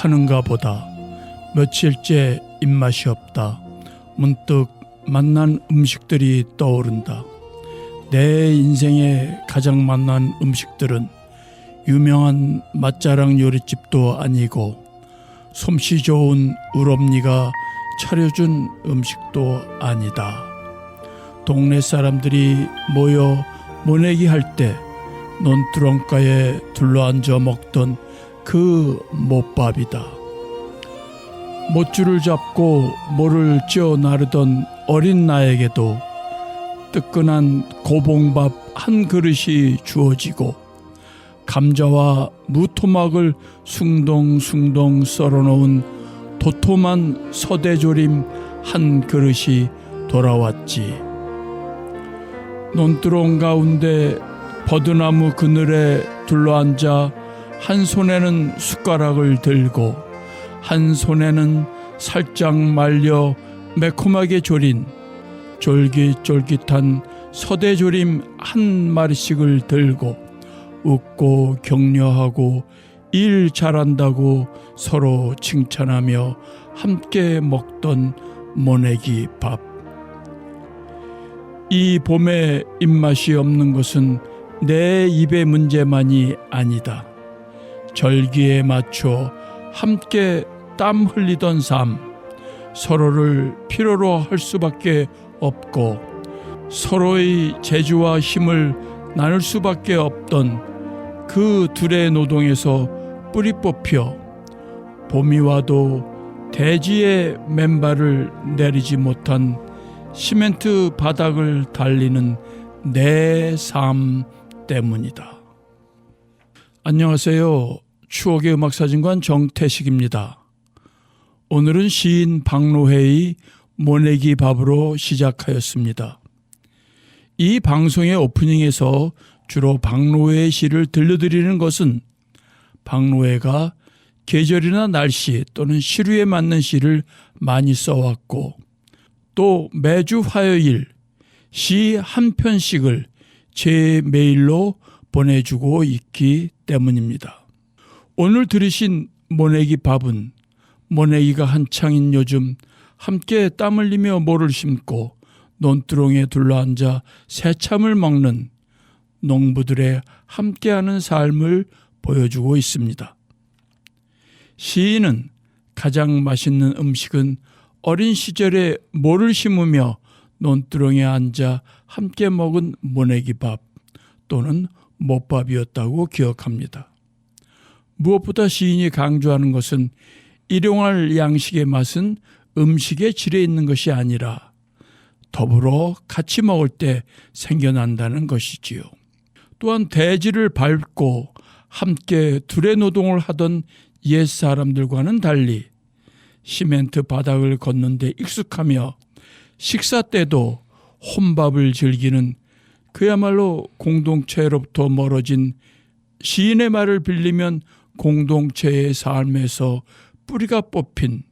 하는가 보다. 며칠째 입맛이 없다. 문득 맛난 음식들이 떠오른다. 내 인생에 가장 맛난 음식들은 유명한 맛자랑 요리집도 아니고 솜씨 좋은 우엄니가 차려준 음식도 아니다. 동네 사람들이 모여 모내기 할 때 논두렁가에 둘러앉아 먹던 그 못밥이다. 못줄을 잡고 모를 쪄 나르던 어린 나에게도 뜨끈한 고봉밥 한 그릇이 주어지고 감자와 무토막을 숭덩숭덩 썰어놓은 도톰한 서대조림 한 그릇이 돌아왔지. 논두렁 가운데 버드나무 그늘에 둘러앉아 한 손에는 숟가락을 들고 한 손에는 살짝 말려 매콤하게 졸인 쫄깃쫄깃한 서대조림 한 마리씩을 들고 웃고 격려하고 일 잘한다고 서로 칭찬하며 함께 먹던 모내기 밥. 이 봄에 입맛이 없는 것은 내 입의 문제만이 아니다. 절기에 맞춰 함께 땀 흘리던 삶, 서로를 필요로 할 수밖에 없고 서로의 재주와 힘을 나눌 수밖에 없던 그 둘의 노동에서 뿌리 뽑혀 봄이 와도 대지의 맨발을 내리지 못한 시멘트 바닥을 달리는 내 삶 때문이다. 안녕하세요. 추억의 음악사진관 정태식입니다. 오늘은 시인 박노해의 모내기 밥으로 시작하였습니다. 이 방송의 오프닝에서 주로 박노해의 시를 들려드리는 것은 박노해가 계절이나 날씨 또는 시류에 맞는 시를 많이 써왔고 또 매주 화요일 시 한 편씩을 제 메일로 보내주고 있기 때문입니다. 오늘 들으신 모내기 밥은 모내기가 한창인 요즘 함께 땀 흘리며 모를 심고 논두렁에 둘러앉아 새참을 먹는 농부들의 함께하는 삶을 보여주고 있습니다. 시인은 가장 맛있는 음식은 어린 시절에 모를 심으며 논두렁에 앉아 함께 먹은 모내기 밥 또는 못밥이었다고 기억합니다. 무엇보다 시인이 강조하는 것은 일용할 양식의 맛은 음식의 질에 있는 것이 아니라 더불어 같이 먹을 때 생겨난다는 것이지요. 또한 대지를 밟고 함께 둘의 노동을 하던 옛 사람들과는 달리 시멘트 바닥을 걷는 데 익숙하며 식사 때도 혼밥을 즐기는 그야말로 공동체로부터 멀어진 시인의 말을 빌리면 공동체의 삶에서 뿌리가 뽑힌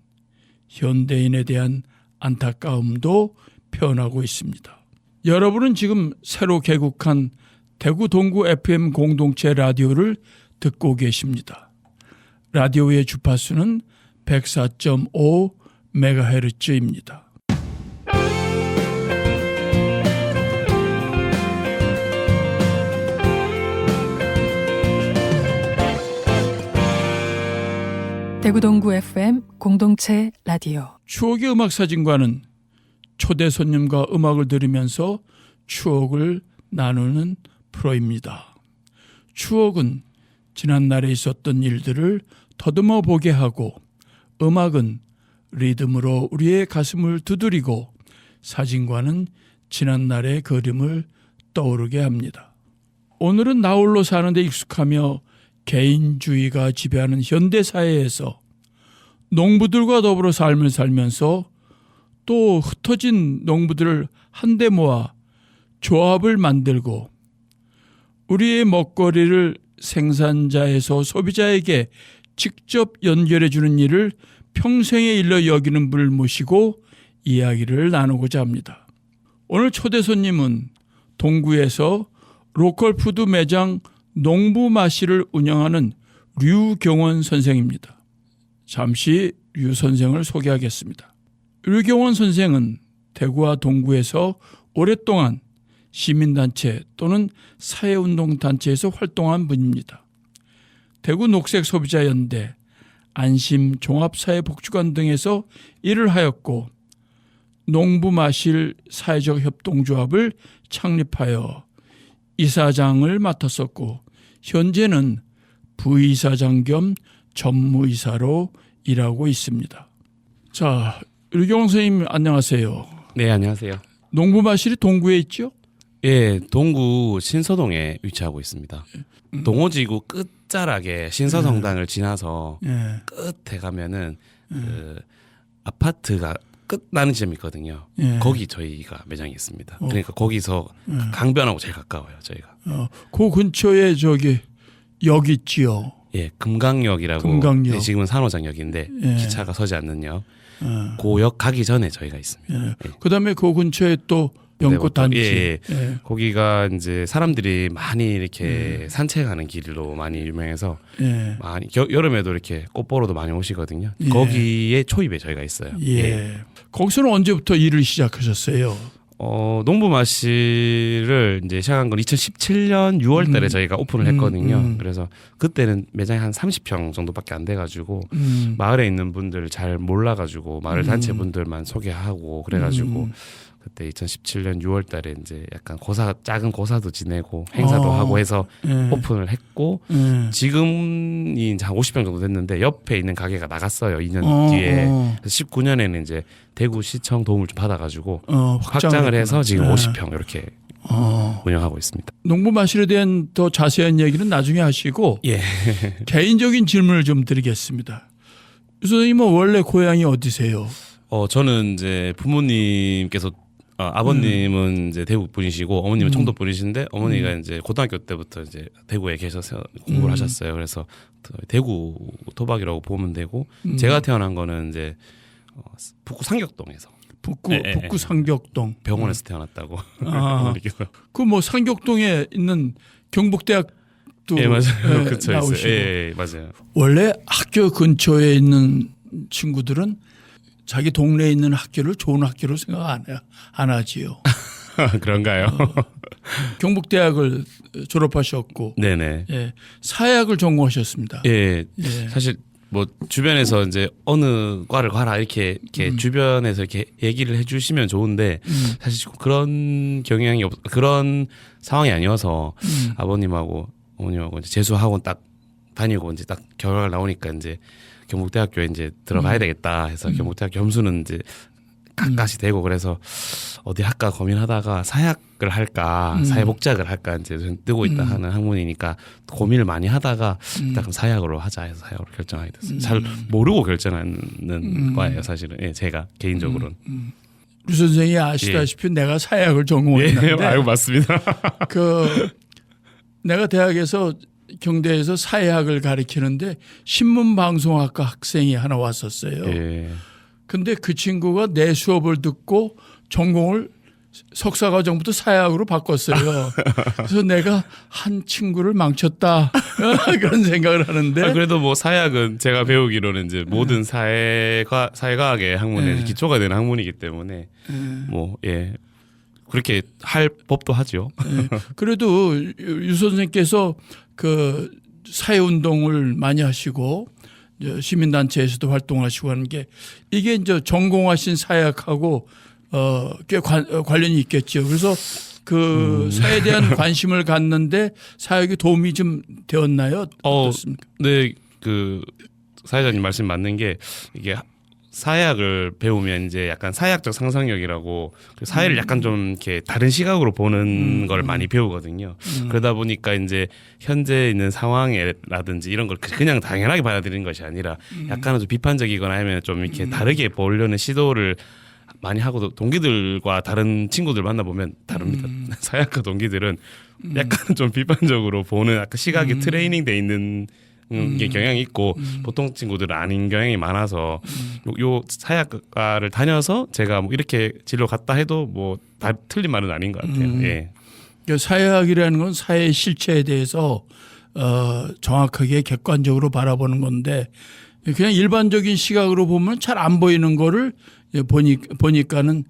현대인에 대한 안타까움도 표현하고 있습니다. 여러분은 지금 새로 개국한 대구 동구 FM 공동체 라디오를 듣고 계십니다. 라디오의 주파수는 104.5MHz입니다. 대구 동구 FM 공동체 라디오 추억의 음악사진관은 초대 손님과 음악을 들으면서 추억을 나누는 프로입니다. 추억은 지난날에 있었던 일들을 더듬어 보게 하고 음악은 리듬으로 우리의 가슴을 두드리고 사진관은 지난날의 그림을 떠오르게 합니다. 오늘은 나홀로 사는 데 익숙하며 개인주의가 지배하는 현대사회에서 농부들과 더불어 삶을 살면서 또 흩어진 농부들을 한데 모아 조합을 만들고 우리의 먹거리를 생산자에서 소비자에게 직접 연결해 주는 일을 평생의 일로 여기는 분을 모시고 이야기를 나누고자 합니다. 오늘 초대 손님은 동구에서 로컬 푸드 매장 농부마시를 운영하는 류경원 선생입니다. 잠시 류 선생을 소개하겠습니다. 류경원 선생은 대구와 동구에서 오랫동안 시민단체 또는 사회운동단체에서 활동한 분입니다. 대구 녹색소비자연대, 안심종합사회복지관 등에서 일을 하였고 농부마실 사회적 협동조합을 창립하여 이사장을 맡았었고 현재는 부이사장 겸 전무이사로 일하고 있습니다. 자, 류경원 선생님 안녕하세요. 네, 안녕하세요. 농부마실이 동구에 있죠? 예, 동구 신서동에 위치하고 있습니다. 동호지구 끝자락에 신서성당을 지나서 예. 끝에 가면은 그 아파트가 끝나는 지점이 있거든요. 예. 거기 저희가 매장이 있습니다. 그러니까 거기서 강변하고 제일 가까워요, 저희가. 그 근처에 저기 역 있지요. 예, 금강역이라고. 금강역. 네, 지금은 산호장역인데 예. 기차가 서지 않는 역. 그 역 가기 전에 저희가 있습니다. 예. 예. 그다음에 그 근처에 또 연꽃단지. 예, 예. 예. 거기가 이제 사람들이 많이 이렇게 산책하는 길로 많이 유명해서 예. 많이 여름에도 이렇게 꽃 보러도 많이 오시거든요. 예. 거기에 초입에 저희가 있어요. 예. 거기서는 언제부터 일을 시작하셨어요? 농부마실을 이제 시작한 건 2017년 6월달에 저희가 오픈을 했거든요. 그래서 그때는 매장이 한 30평 정도밖에 안 돼가지고 마을에 있는 분들 잘 몰라가지고 마을 단체 분들만 소개하고 그래가지고 그때 2017년 6월달에 이제 약간 작은 고사도 지내고 행사도 하고 해서 예. 오픈을 했고 지금이 이제 한 50평 정도 됐는데 옆에 있는 가게가 나갔어요. 2년 뒤에. 그래서 19년에는 이제 대구시청 도움을 좀 받아가지고 확장을 해서 지금 50평 이렇게 운영하고 있습니다. 농부마실에 대한 더 자세한 얘기는 나중에 하시고 예. 개인적인 질문을 좀 드리겠습니다. 유 선생님은 원래 고향이 어디세요? 저는 이제 부모님께서 아버님은 이제 대구 분이시고 어머님은 청도 분이신데 어머니가 이제 고등학교 때부터 이제 대구에 계셔서 공부를 하셨어요. 그래서 대구 토박이라고 보면 되고 제가 태어난 거는 이제 북구 상격동에서 북구 상격동 병원에서 태어났다고. 그 뭐 상격동에 있는 경북대학도 예, 맞아요. 그쵸, 나오시고 예, 맞아요. 원래 학교 근처에 있는 친구들은 자기 동네에 있는 학교를 좋은 학교로 생각 안 하지요. 그런가요? 경북대학을 졸업하셨고, 네네. 예, 사회학을 전공하셨습니다. 예, 예. 사실 뭐 주변에서 이제 어느 과를 가라 이렇게 주변에서 이렇게 얘기를 해주시면 좋은데 사실 그런 그런 상황이 아니어서 아버님하고 어머님하고 이제 재수학원 딱 다니고 이제 딱 결과가 나오니까 이제 경북대학교에 이제 들어가야 되겠다 해서 경북대학교 점수는 이제 가까이 되고 그래서 어디 할까 고민하다가 사회학을 할까 사회복지학을 할까 이제 뜨고 있다 하는 학문이니까 고민을 많이 하다가 일단 그럼 사회학으로 하자 해서 사회학으로 결정하게 됐어요. 잘 모르고 결정하는 과예요 사실은. 예, 제가 개인적으로는. 류 선생이 아시다시피 내가 사회학을 전공했는데 예, 맞습니다. 그 내가 대학에서 경대에서 사회학을 가르치는데 신문방송학과 학생이 하나 왔었어요. 예. 근데 그 친구가 내 수업을 듣고 전공을 석사과정부터 사회학으로 바꿨어요. 그래서 내가 한 친구를 망쳤다 그런 생각을 하는데 그래도 뭐 사회학은 제가 배우기로는 이제 모든 사회과학의 학문에 기초가 되는 학문이기 때문에 뭐 예. 그렇게 할 법도 하죠. 네. 그래도 유 선생님께서 그 사회운동을 많이 하시고 시민단체에서도 활동하시고 하는 게 이게 이제 전공하신 사회학하고 꽤 관련이 있겠죠. 그래서 그 사회에 대한 관심을 갖는데 사회학이 도움이 좀 되었나요? 어떻습니까? 네, 그 사회자님 말씀 맞는 게 이게 사회학을 배우면 이제 약간 사회학적 상상력이라고 사회를 약간 좀 이렇게 다른 시각으로 보는 걸 많이 배우거든요. 그러다 보니까 이제 현재 있는 상황이라든지 이런 걸 그냥 당연하게 받아들이는 것이 아니라 약간은 좀 비판적이거나 하면 좀 이렇게 다르게 보려는 시도를 많이 하고 동기들과 다른 친구들 만나보면 다릅니다. 사회학과 동기들은 약간 좀 비판적으로 보는 약간 시각이 트레이닝돼 있는 게 경향이 있고 보통 친구들은 아닌 경향이 많아서 요 사회학과를 다녀서 제가 뭐 이렇게 진로 갔다 해도 뭐 다 틀린 말은 아닌 것 같아요. 예. 사회학이라는 건 사회 실체에 대해서 정확하게 객관적으로 바라보는 건데 그냥 일반적인 시각으로 보면 잘 안 보이는 거를 보니까는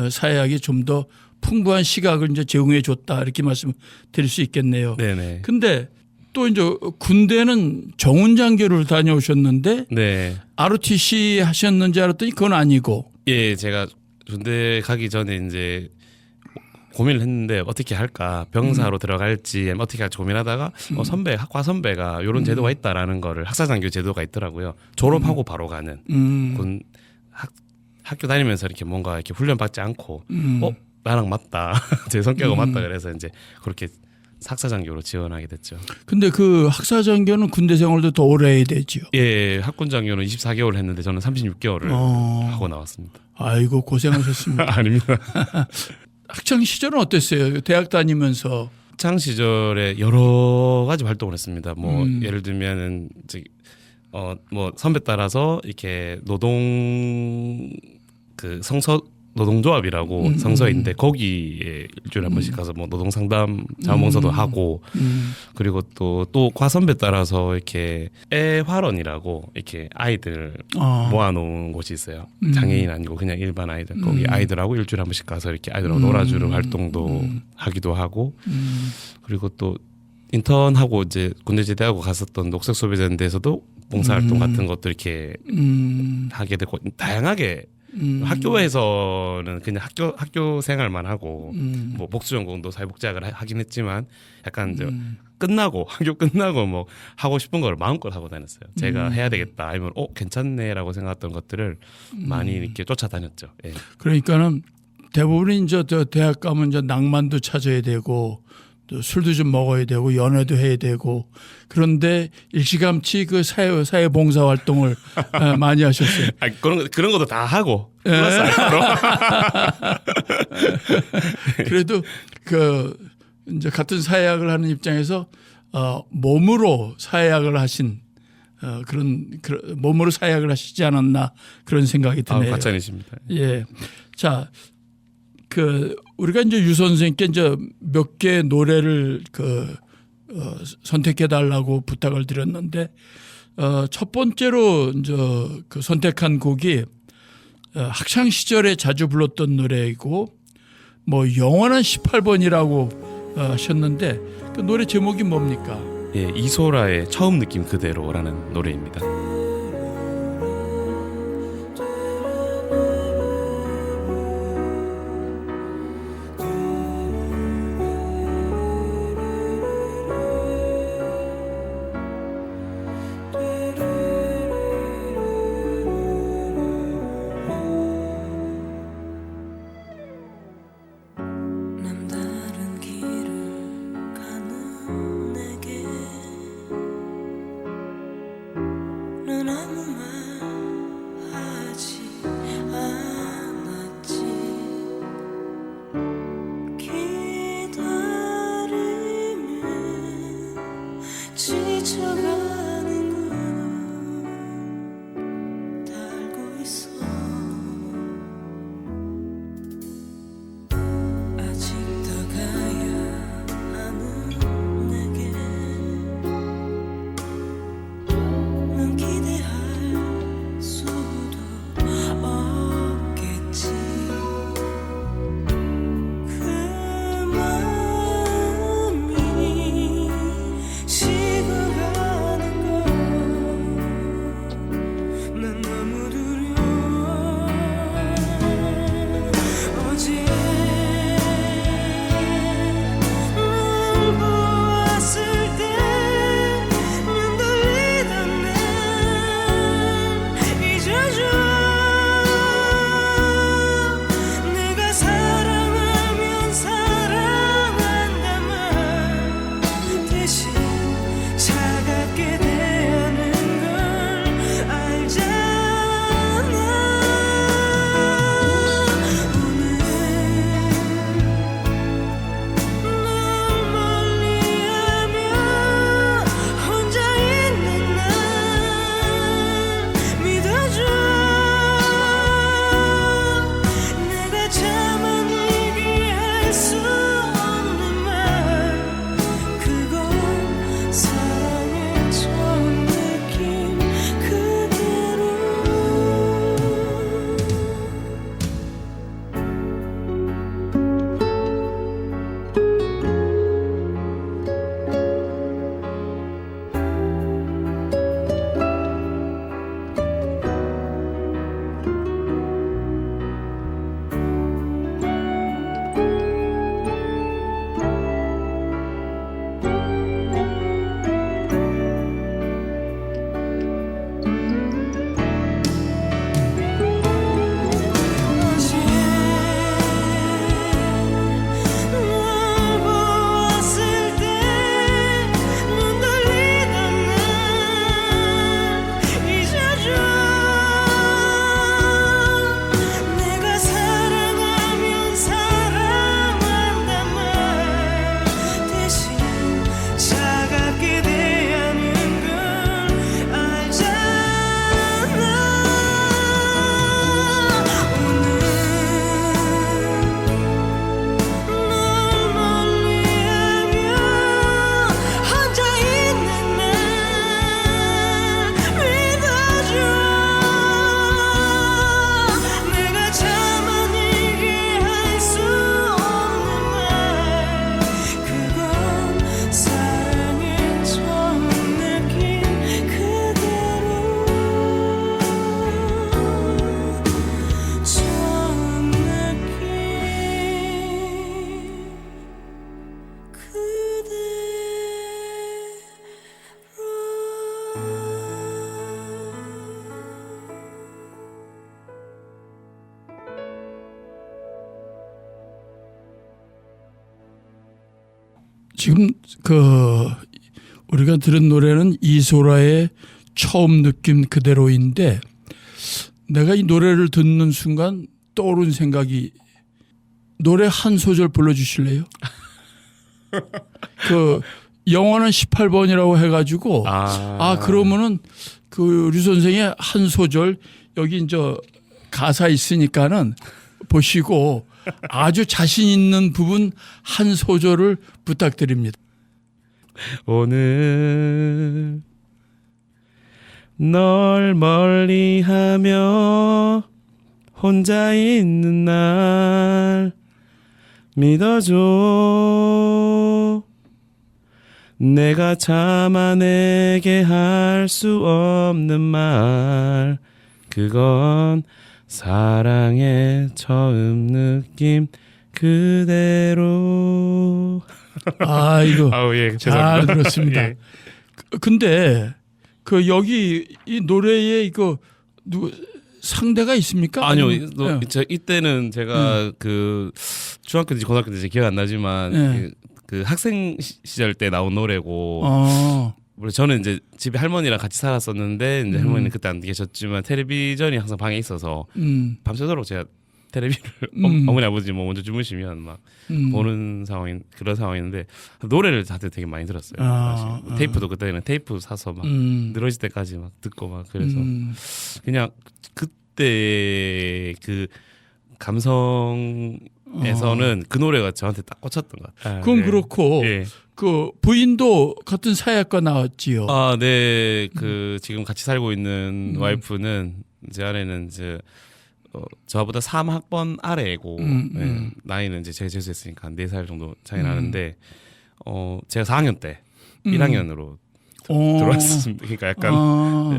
사회학이 좀 더 풍부한 시각을 이제 제공해 줬다 이렇게 말씀드릴 수 있겠네요. 네네. 근데 또 이제 군대는 정훈장교를 다녀오셨는데 네. ROTC 하셨는지 알았더니 그건 아니고. 예, 제가 군대 가기 전에 이제 고민을 했는데 어떻게 할까, 병사로 들어갈지 아니면 어떻게 할지 고민하다가 학과 선배가 이런 제도가 있다라는 거를, 학사장교 제도가 있더라고요. 졸업하고 바로 가는 군 학교 다니면서 이렇게 뭔가 이렇게 훈련 받지 않고 나랑 맞다 제 성격은 맞다 그래서 이제 그렇게 학사장교로 지원하게 됐죠. 근데 그 학사장교는 군대 생활도 더 오래 해야 되지요. 예, 학군장교는 24개월 했는데 저는 36개월을 하고 나왔습니다. 아이고 고생하셨습니다. 아닙니다. 학창 시절은 어땠어요? 대학 다니면서. 학창 시절에 여러 가지 활동을 했습니다. 뭐 예를 들면은 뭐 선배 따라서 이렇게 노동조합이라고 성서인데 거기에 일주일에 한 번씩 가서 뭐 노동상담 자원봉사도 하고, 그리고 또 과선배 따라서 이렇게 애화론이라고 이렇게 아이들 모아놓은 곳이 있어요. 장애인 아니고 그냥 일반 아이들, 거기 아이들하고 일주일에 한 번씩 가서 이렇게 아이들하고 놀아주는 활동도 하기도 하고, 그리고 또 인턴하고 이제 군대 제대하고 갔었던 녹색 소비자인데서도 봉사활동 같은 것도 이렇게 하게 되고, 다양하게 학교에서는 그냥 학교 생활만 하고 뭐 복수전공도 사회복지학을 하긴 했지만 약간 이제 학교 끝나고 뭐 하고 싶은 걸 마음껏 하고 다녔어요. 제가 해야 되겠다 아니면 괜찮네라고 생각했던 것들을 많이 이렇게 쫓아다녔죠. 예. 그러니까는 대부분이 이제 대학 가면 이제 낭만도 찾아야 되고 또 술도 좀 먹어야 되고 연애도 해야 되고, 그런데 일찌감치 그 사회 봉사 활동을 많이 하셨어요. 그런 것도 다 하고 플러스 알파로. 그래도 그 이제 같은 사회학을 하는 입장에서 몸으로 사회학을 하신 그런 몸으로 사회학을 하시지 않았나 그런 생각이 드네요. 과찬이십니다. 예. 자, 우리가 이제 유 선생님께 이제 몇 개 노래를 선택해 달라고 부탁을 드렸는데, 첫 번째로 이제 그 선택한 곡이 학창 시절에 자주 불렀던 노래이고, 뭐 영원한 18번이라고 하셨는데 그 노래 제목이 뭡니까? 예, 이소라의 처음 느낌 그대로라는 노래입니다. 지금 우리가 들은 노래는 이소라의 처음 느낌 그대로인데 내가 이 노래를 듣는 순간 떠오른 생각이 노래 한 소절 불러주실래요? 영어는 18번이라고 해가지고 그러면은 류 선생의 한 소절 여기 이제 가사 있으니까는 보시고 아주 자신 있는 부분 한 소절을 부탁드립니다. 오늘 널 멀리하며 혼자 있는 날 믿어줘. 내가 참아내게 할 수 없는 말 그건 사랑의 처음 느낌 그대로. 이거 예, 잘 죄송합니다. 들었습니다. 예. 근데 여기 이 노래에 이거 상대가 있습니까? 아니요, 아니면, 이때는 제가 그 중학교인지 고등학교인지 기억 안 나지만 그 학생 시절 때 나온 노래고. 물론 저는 이제 집에 할머니랑 같이 살았었는데 이제 할머니는 그때 안 계셨지만 텔레비전이 항상 방에 있어서 밤새도록 제가 텔레비를 어머니 아버지 뭐 먼저 주무시면 막 보는 그런 상황인데 노래를 다들 되게 많이 들었어요. 사실. 테이프도 그때는 테이프 사서 막 늘어질 때까지 막 듣고 막 그래서 그냥 그때 그 감성에서는 그 노래가 저한테 딱 꽂혔던 것 같아요. 그건 그렇고 부인도 같은 사회학과 나왔지요. 네. 지금 같이 살고 있는 와이프는 제 아내는 이제 저보다 3학번 아래고 나이는 이제 제가 재수했으니까 한 4살 정도 차이 나는데 제가 4학년 때 1학년으로 들어왔습니다. 그러니까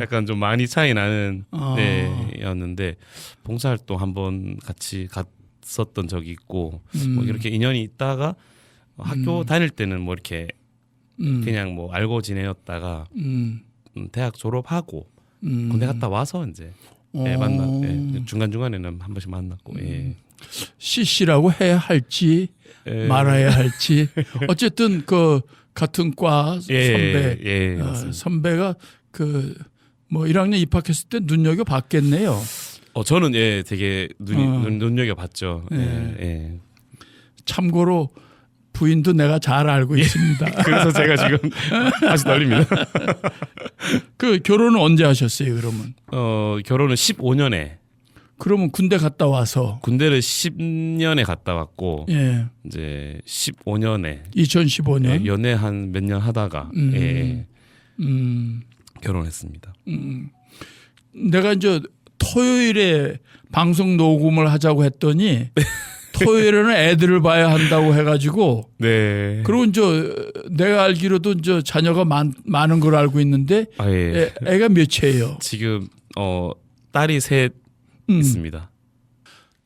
약간 좀 많이 차이 나는 때였는데 봉사활동 한번 같이 갔었던 적이 있고 뭐 이렇게 인연이 있다가 학교 다닐 때는 뭐 이렇게 그냥 뭐 알고 지내었다가 대학 졸업하고 군대 갔다 와서 이제 중간 중간에는 한 번씩 만났고 CC라고 해야 할지 말아야 할지 어쨌든 같은 과 선배 선배가 뭐 1학년 입학했을 때 눈여겨 봤겠네요. 저는 되게 눈여겨 봤죠. 참고로 부인도 내가 잘 알고 있습니다. 그래서 제가 지금 다시 떨립니다. 결혼은 언제 하셨어요, 그러면? 결혼은 15년에. 그러면 군대 갔다 와서 군대를 10년에 갔다 왔고 이제 15년에 2015년 연애 한 몇 년 하다가 결혼했습니다. 내가 이제 토요일에 방송 녹음을 하자고 했더니 토요일에는 애들을 봐야 한다고 해가지고 그리고 이제 내가 알기로도 이제 자녀가 많은 걸 알고 있는데 애가 몇이에요? 지금 딸이 셋 있습니다.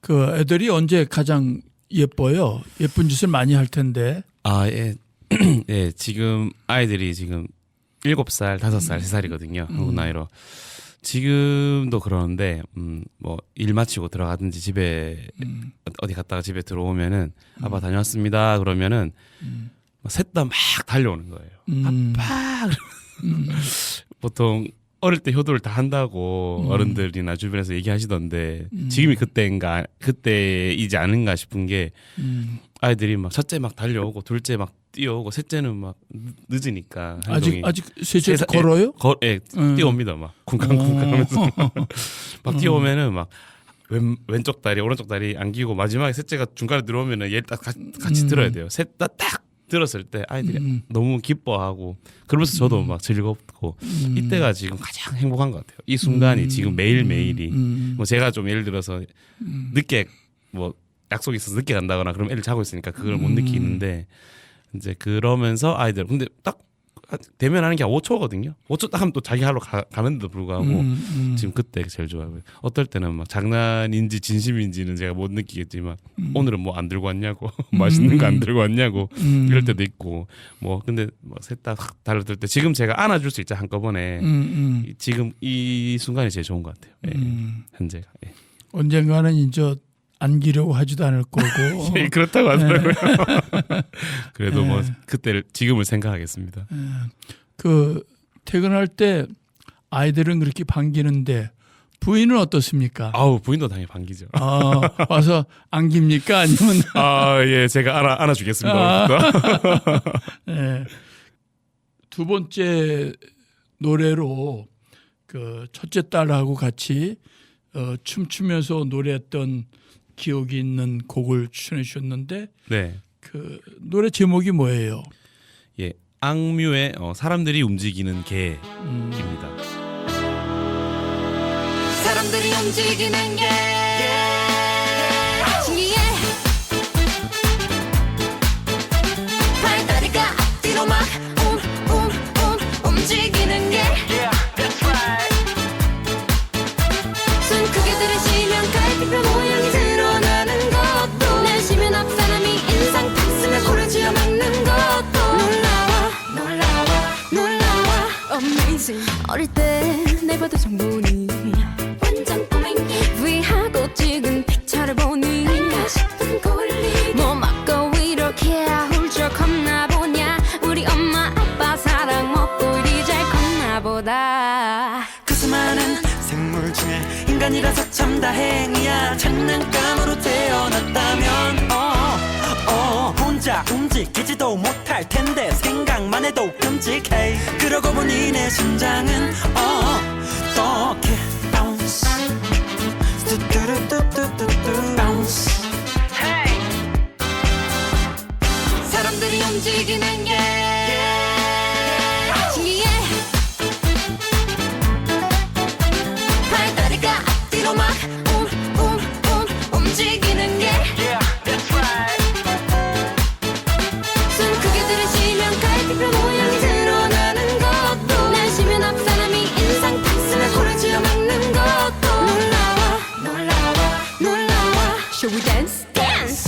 그 애들이 언제 가장 예뻐요? 예쁜 짓을 많이 할 텐데. 지금 아이들이 지금 7살, 5살, 3살이거든요. 한국 나이로. 지금도 그러는데 뭐 일 마치고 들어가든지 집에 어디 갔다가 집에 들어오면은 아빠 다녀왔습니다. 그러면은 셋 다 막 달려오는 거예요. 아빠. 보통 어릴 때 효도를 다 한다고 어른들이나 주변에서 얘기하시던데 지금이 그때이지 않은가 싶은 게 아이들이 막 첫째 막 달려오고 둘째 막 뛰어오고 셋째는 막 늦으니까 아직 셋째 걸어요? 뛰어옵니다. 막 쿵쾅쿵쾅하면서 막 뛰어오면은 막 왼쪽 다리 오른쪽 다리 안기고 마지막에 셋째가 중간에 들어오면은 얘 딱 같이 들어야 돼요. 셋 다 딱 들었을 때 아이들이 너무 기뻐하고 그러면서 저도 막 즐겁고 이때가 지금 가장 행복한 것 같아요. 이 순간이 지금 매일매일이 뭐 제가 좀 예를 들어서 늦게 뭐 약속이 있어서 늦게 간다거나 그럼 애를 자고 있으니까 그걸 못 느끼는데 이제 그러면서 아이들 근데 딱 대면하는 게 5초거든요. 5초 딱 하면 또 자기 하러 가는데도 불구하고 지금 그때 제일 좋아요. 어떨 때는 막 장난인지 진심인지는 제가 못 느끼겠지만 오늘은 뭐 안 들고 왔냐고 맛있는 거 안 들고 왔냐고 이럴 때도 있고 뭐 근데 뭐 셋 다 달라들 때 지금 제가 안아줄 수 있자 한꺼번에 지금 이 순간이 제일 좋은 것 같아요. 현재가. 언젠가는 이제 안기려고 하지도 않을 거고. 예, 그렇다고 하더라고요. 그래도 뭐 그때 지금을 생각하겠습니다. 그 퇴근할 때 아이들은 그렇게 반기는데 부인은 어떻습니까? 아우 부인도 당연히 반기죠. 와서 안깁니까? 아니면 예, 제가 안아주겠습니다. 예. 두 번째 노래로 그 첫째 딸하고 같이 춤추면서 노래했던 기억이 있는 곡을 추천해 주셨는데 네, 그 노래 제목이 뭐예요? 예, 악뮤의 사람들이 움직이는 개입니다. 사람들이 움직이는 게 신기해 발다리가 앞뒤로 막 움직이는 게 숨 크게 들이쉬면 갈비뼈 모양이 드러나는 것도 내쉬면 앞 사람이 인상 탁 쓰면 코를 쥐어 막는 것도 놀라워 Amazing 어릴 때 내봐도 정보니 완전 꼬맹이 위하고 찍은 픽처를 보니 아닌가 싶은 권리 뭐 맞고 이렇게 훌쩍 컸나 보냐 우리 엄마 아빠 사랑 먹고 이리 잘 컸나 보다 그 수많은 생물 중에 인간이라서 참 다행이야 장난감으로 태어났다면 혼자 움직이지도 못할 텐데 생각만 해도 끔찍해 그러고 보니 내 심장은 어떻게 bounce 뚜뚜루뚜뚜뚜뚜 bounce 사람들이 움직이는 게 신기해 발다리가 앞뒤로 막 움직이는 게 숨 크게 들이쉬면 갈비뼈 모양이 드러나는 것도 내쉬면 앞 사람이 인상 탁 쓰면 코를 쥐어 막는 것도 놀라워 Shall we dance? Dance!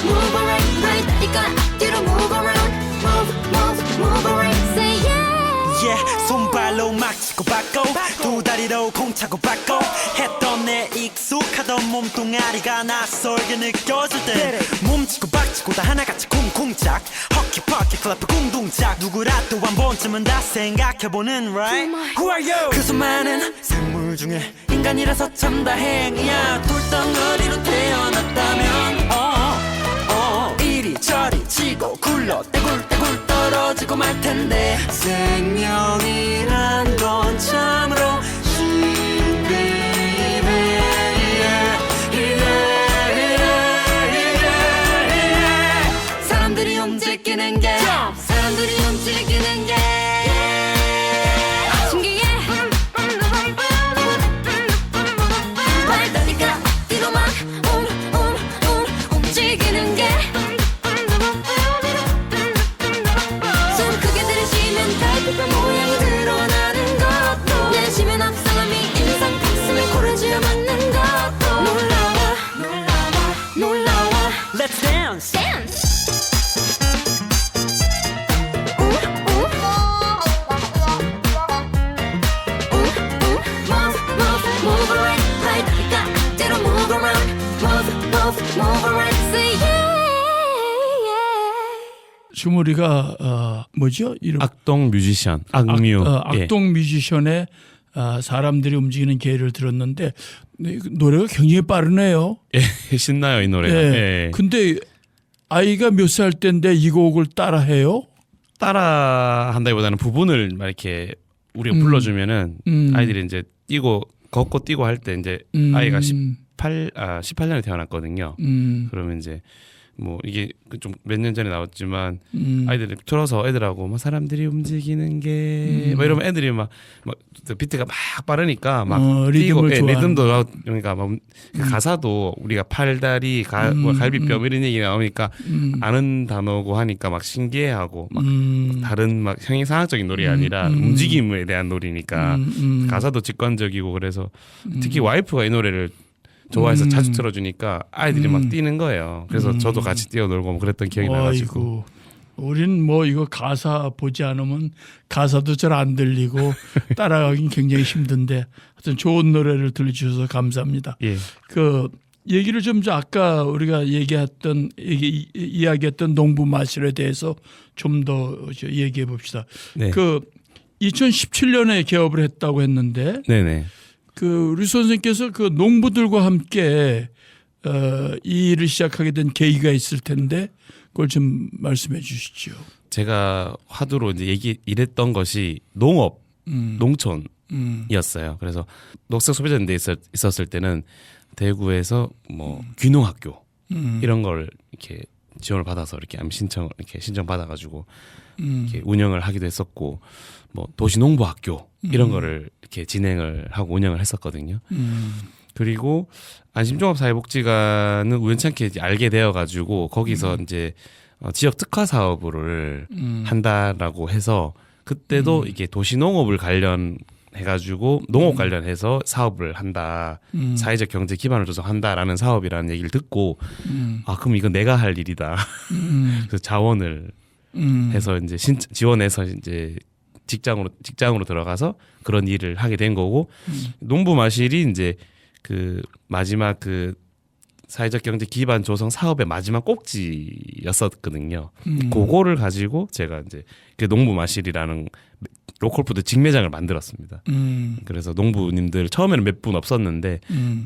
Move around 발다리가 앞뒤로 move around Move around Say yeah yeah 손발로 막 치고 받고 두 다리로 공 차고 받고 했던 내 익숙하던 몸뚱아리가 낯설게 느껴질 때 몸치고 박치고 다 하나같이 쿵쿵짝 허키퍼키 클럽 궁둥짝 누구라도 한 번쯤은 다 생각해보는 right Who are you 그 수많은 생물 중에 인간이라서 참 다행이야 돌덩어리로 태어났다면 이리저리 치고 굴러 떼굴떼굴 떨어지고 말 텐데 생명이란 건 참으로 사람들이 움직이는 게 사람들이 움직이는 게 신기해 발다리가 앞뒤로 막 움직이는 게 숨 크게 들이쉬면 갈비뼈 모양이 드러나는 것도 내쉬면 앞 사람이 인상 탁 쓰면 코를 쥐어 막는 것도 놀라워 Let's dance Dance Move around 발다리가 앞뒤로 move around Move around Say yeah 주무리가 뭐죠? 이름 악동 뮤지션, 악뮤. 예. 악동 뮤지션의 사람들이 움직이는 개를 들었는데 노래가 굉장히 빠르네요. 예, 신나요 이 노래가. 예. 예. 근데 아이가 몇 살 때인데 이 곡을 따라해요? 따라 한다기보다는 부분을 막 이렇게 우리가 불러주면은 아이들이 이제 뛰고 걷고 뛰고 할 때 이제 아이가 18년에 태어났거든요. 그러면 이제 뭐 이게 좀 몇 년 전에 나왔지만 아이들이 틀어서 애들하고 뭐 사람들이 움직이는 게 막 이러면 애들이 막 비트가 막 빠르니까 막 리듬을 뛰고, 예, 좋아하는 리듬도 그러니까 막 가사도 우리가 팔다리 뭐 갈비뼈 이런 얘기 나오니까 아는 단어고 하니까 막 신기해하고 막 다른 막 형이상학적인 노래 아니라 움직임에 대한 노래니까 가사도 직관적이고 그래서 특히 와이프가 이 노래를 좋아해서 자주 틀어주니까 아이들이 막 뛰는 거예요. 그래서 저도 같이 뛰어놀고 뭐 그랬던 기억이 나가지고. 우리는 뭐 이거 가사 보지 않으면 가사도 잘 안 들리고 따라가긴 굉장히 힘든데 하여튼 좋은 노래를 들려주셔서 감사합니다. 예. 그 얘기를 좀 아까 우리가 이야기했던 농부 마실에 대해서 좀 더 얘기해 봅시다. 네. 그 2017년에 개업을 했다고 했는데 네네. 그 우리 선생님께서 그 농부들과 함께 이 일을 시작하게 된 계기가 있을 텐데 그걸 좀 말씀해 주시죠. 제가 화두로 이제 일했던 것이 농업, 농촌이었어요. 그래서 녹색 소비자인데 있었을 때는 대구에서 뭐 귀농학교 이런 걸 이렇게 지원을 받아서 이렇게 신청 받아가지고 이렇게 운영을 하기도 했었고 뭐 도시농부학교 이런 거를 이렇게 진행을 하고 운영을 했었거든요. 그리고 안심종합사회복지관은 우연찮게 이제 알게 되어가지고 거기서 이제 지역 특화 사업을 한다라고 해서 그때도 이게 도시농업을 관련해가지고 농업 관련해서 사업을 한다, 사회적 경제 기반을 조성한다라는 사업이라는 얘기를 듣고 아 그럼 이건 내가 할 일이다. 그래서 자원을 해서 이제 지원해서 이제 직장으로 들어가서 그런 일을 하게 된 거고 농부 마실이 이제 그 마지막 그 사회적 경제 기반 조성 사업의 마지막 꼭지였었거든요. 그거를 가지고 제가 이제 그 농부 마실이라는 로컬푸드 직매장을 만들었습니다. 그래서 농부님들 처음에는 몇 분 없었는데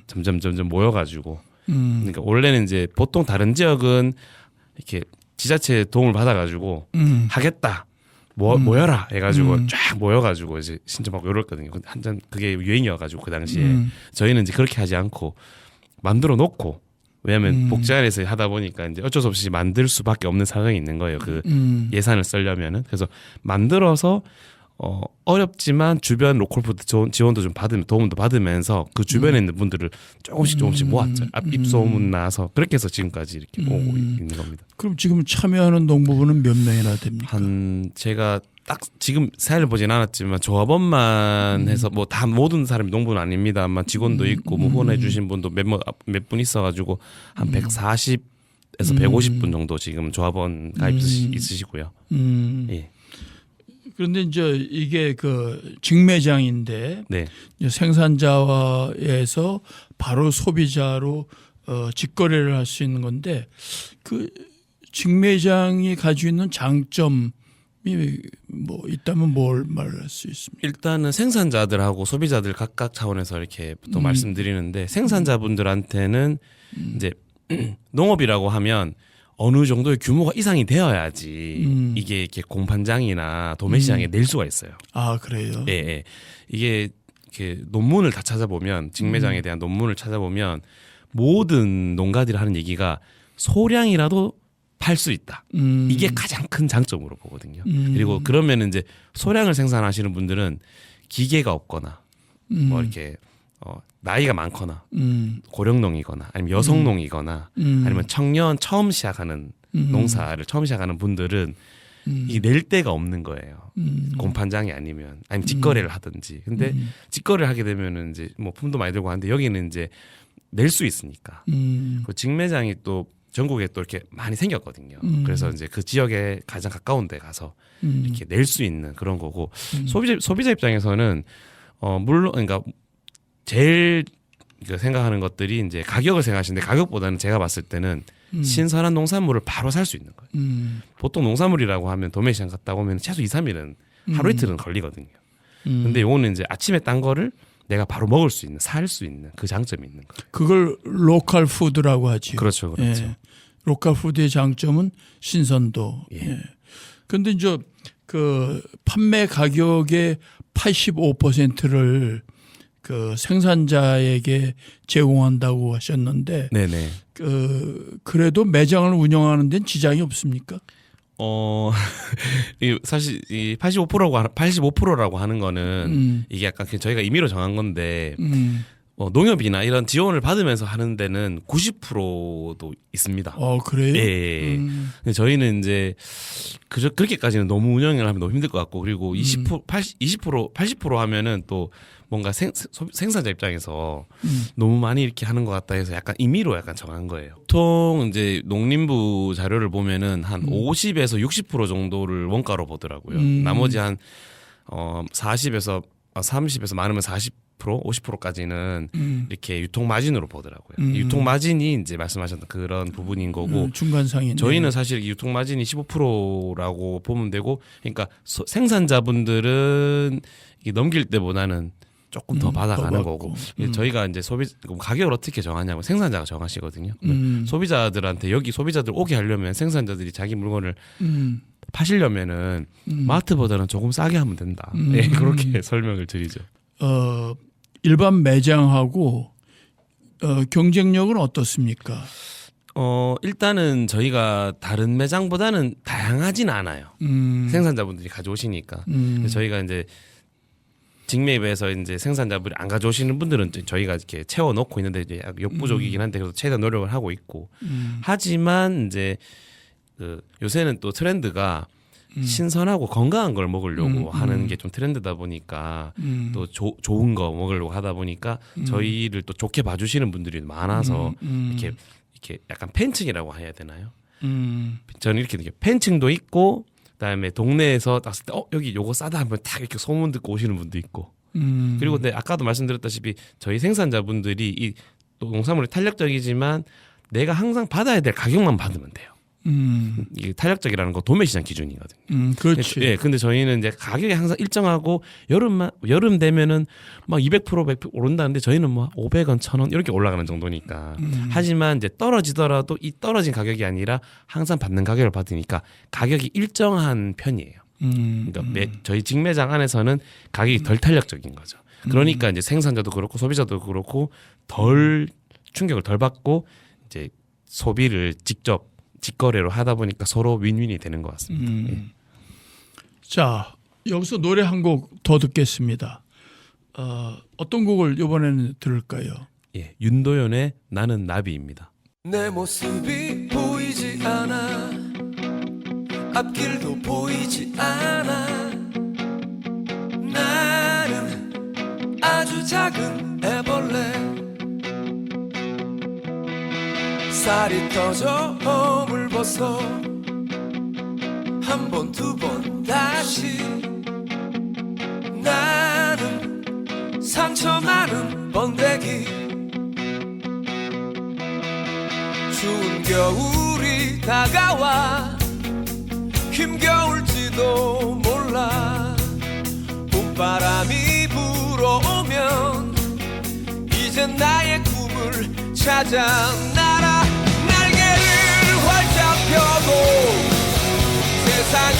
점점 모여가지고 그러니까 원래는 이제 보통 다른 지역은 이렇게 지자체 도움을 받아가지고 하겠다. 모여라 해가지고 쫙 모여가지고 이제 신청하고 이랬거든요. 한참 그게 유행이어가지고 그 당시에 저희는 이제 그렇게 하지 않고 만들어 놓고 왜냐하면 복지관에서 하다 보니까 이제 어쩔 수 없이 만들 수밖에 없는 상황이 있는 거예요. 그 예산을 쓰려면은 그래서 만들어서 어렵지만 주변 로컬푸드 지원도 좀 받으면 도움도 받으면서 그 주변에 있는 분들을 조금씩 모았죠. 입소문 나서 그렇게 해서 지금까지 이렇게 오고 있는 겁니다. 그럼 지금 참여하는 농부분은 몇 명이나 됩니까? 제가 딱 지금 사회를 보진 않았지만 조합원만 해서 뭐 다 모든 사람이 농부는 아닙니다만 직원도 있고 뭐 후원해 주신 분도 몇 분 있어가지고 한 140에서 150분 정도 지금 조합원 가입 있으시고요. 예. 그런데 이제 이게 그 직매장인데 네. 생산자에서 바로 소비자로 직거래를 할 수 있는 건데 그 직매장이 가지고 있는 장점이 뭐 있다면 뭘 말할 수 있습니까? 일단은 생산자들하고 소비자들 각각 차원에서 이렇게 보통 말씀드리는데 생산자분들한테는 이제 농업이라고 하면 어느 정도의 규모가 이상이 되어야지 이게 이렇게 공판장이나 도매시장에 낼 수가 있어요. 아 그래요? 예, 예. 이게 이렇게 논문을 다 찾아보면 직매장에 대한 논문을 찾아보면 모든 농가들이 하는 얘기가 소량이라도 팔 수 있다. 이게 가장 큰 장점으로 보거든요. 그리고 그러면 이제 소량을 생산하시는 분들은 기계가 없거나 뭐 이렇게 나이가 많거나 고령농이거나 아니면 여성농이거나 아니면 청년 처음 시작하는 농사를 처음 시작하는 분들은 이게 낼 데가 없는 거예요. 공판장이 아니면 직거래를 하든지. 근데 직거래를 하게 되면은 이제 뭐 품도 많이 들고 하는데 여기는 이제 낼 수 있으니까. 그 직매장이 또 전국에 또 이렇게 많이 생겼거든요. 그래서 이제 그 지역에 가장 가까운 데 가서 이렇게 낼 수 있는 그런 거고 소비자 입장에서는 물론 그러니까 제일 생각하는 것들이 이제 가격을 생각하시는데 가격보다는 제가 봤을 때는 신선한 농산물을 바로 살 수 있는 거예요. 보통 농산물이라고 하면 도매시장 갔다 오면 최소 2, 3일은 하루 이틀은 걸리거든요. 근데 요거는 이제 아침에 딴 거를 내가 바로 먹을 수 있는, 살 수 있는 그 장점이 있는 거예요. 그걸 로컬 푸드라고 하죠. 그렇죠. 예. 로컬 푸드의 장점은 신선도. 예. 근데 이제 그 판매 가격의 85%를 그 생산자에게 제공한다고 하셨는데, 네네. 그래도 매장을 운영하는 데는 지장이 없습니까? 사실 이 85%라고 하는 거는 이게 약간 저희가 임의로 정한 건데 농협이나 이런 지원을 받으면서 하는 데는 90%도 있습니다. 그래요? 예. 근데 저희는 이제 그렇게까지는 너무 운영을 하면 너무 힘들 것 같고 그리고 80% 하면은 또 뭔가 생산자 입장에서 너무 많이 이렇게 하는 것 같다 해서 약간 임의로 약간 정한 거예요. 보통 이제 농림부 자료를 보면은 한 50에서 60% 정도를 원가로 보더라고요. 나머지 한 40에서 30에서 많으면 40% 50%까지는 이렇게 유통 마진으로 보더라고요. 이 유통 마진이 이제 말씀하셨던 그런 부분인 거고 중간상인. 저희는 사실 유통 마진이 15%라고 보면 되고 그러니까 생산자분들은 이게 넘길 때보다는 조금 더 받아가는 거고 저희가 이제 가격을 어떻게 정하냐면 생산자가 정하시거든요. 소비자들한테 여기 소비자들 오게 하려면 생산자들이 자기 물건을 파시려면은 마트보다는 조금 싸게 하면 된다. 네, 그렇게 설명을 드리죠. 일반 매장하고 경쟁력은 어떻습니까? 일단은 저희가 다른 매장보다는 다양하진 않아요. 생산자분들이 가져오시니까. 저희가 이제 직매입에서 이제 생산자분이 안 가져오시는 분들은 저희가 이렇게 채워놓고 있는데 이제 역부족이긴 한데 그래도 최대한 노력을 하고 있고. 하지만 이제 요새는 또 트렌드가 신선하고 건강한 걸 먹으려고 하는 게 좀 트렌드다 보니까 또 좋은 거 먹으려고 하다 보니까 저희를 또 좋게 봐주시는 분들이 많아서 이렇게 약간 팬층이라고 해야 되나요? 저는 이렇게 팬층도 있고 그다음에 동네에서 딱 쓸 때 여기 요거 싸다 하면 딱 이렇게 소문 듣고 오시는 분도 있고 그리고 근데 아까도 말씀드렸다시피 저희 생산자분들이 이 농산물이 탄력적이지만 내가 항상 받아야 될 가격만 받으면 돼요. 이게 탄력적이라는 거 도매시장 기준이거든요. 그렇지. 예, 근데 저희는 이제 가격이 항상 일정하고 여름 되면은 막 200% 100% 오른다는데 저희는 뭐 500원, 1,000원 이렇게 올라가는 정도니까. 하지만 이제 떨어지더라도 이 떨어진 가격이 아니라 항상 받는 가격을 받으니까 가격이 일정한 편이에요. 그러니까 저희 직매장 안에서는 가격이 덜 탄력적인 거죠. 그러니까 이제 생산자도 그렇고 소비자도 그렇고 덜 충격을 덜 받고 이제 소비를 직접 직거래로 하다 보니까 서로 윈윈이 되는 것 같습니다. 예. 자, 여기서 노래 한 곡 더 듣겠습니다. 어떤 곡을 이번에는 들을까요? 예, 윤도현의 나는 나비입니다. 내 모습이 보이지 않아 앞길도 보이지 않아 나는 아주 작은 애벌레 살이 터져 허물 벗어 한 번 두 번 다시 나는 상처 많은 번데기 추운 겨울이 다가와 힘겨울지도 몰라 봄바람이 불어오면 이젠 나의 꿈을 찾아 날아 날개를 활짝 펴고 세상을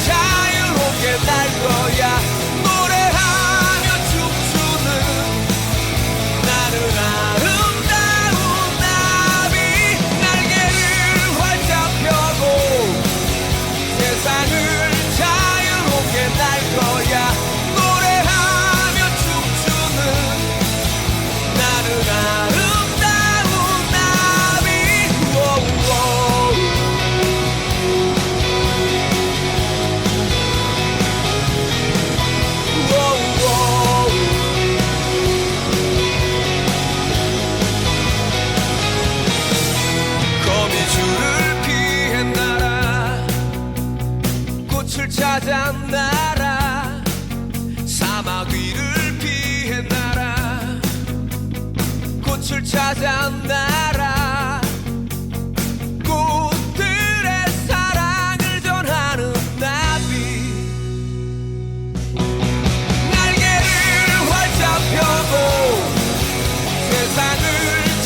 자유롭게 날 거야 노래하며 춤추는 나는 아름다운 나비 날개를 활짝 펴고 세상을 자유롭게 날 거야 노래하며 춤추는 나는 아름다운 나비 거미줄을 피해 날아 꽃을 찾아 날아 사막 위를 피해 날아 꽃을 찾아 날아 꽃들의 사랑을 전하는 나비 날개를 활짝 펴고 세상을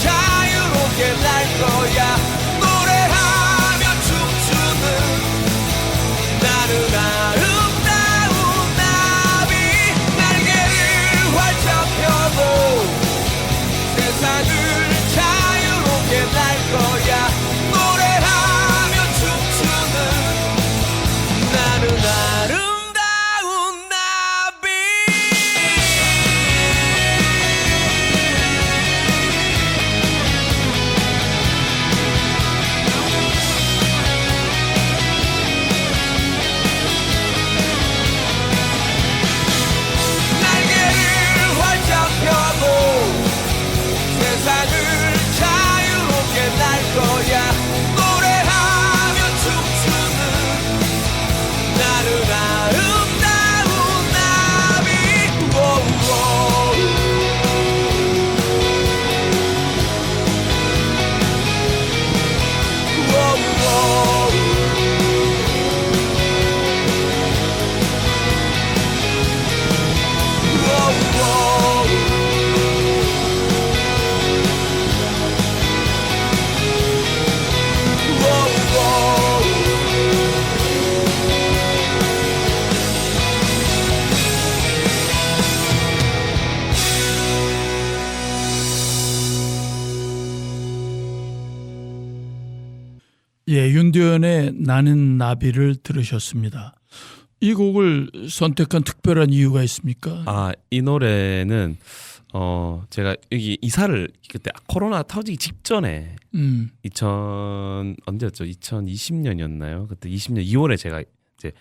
자유롭게 날 거야 노래하며 춤추는 나는 아름다운 나비 날개를 활짝 펴고 세상을 자유롭게 김태연의 나는 나비를 들으셨습니다. 이 곡을 선택한 특별한 이유가 있습니까? 아, 이 노래는 제가 여기 이사를 그때 코로나 터지기 직전에 2020년이었나요? 그때 20년 2월에 제가 이제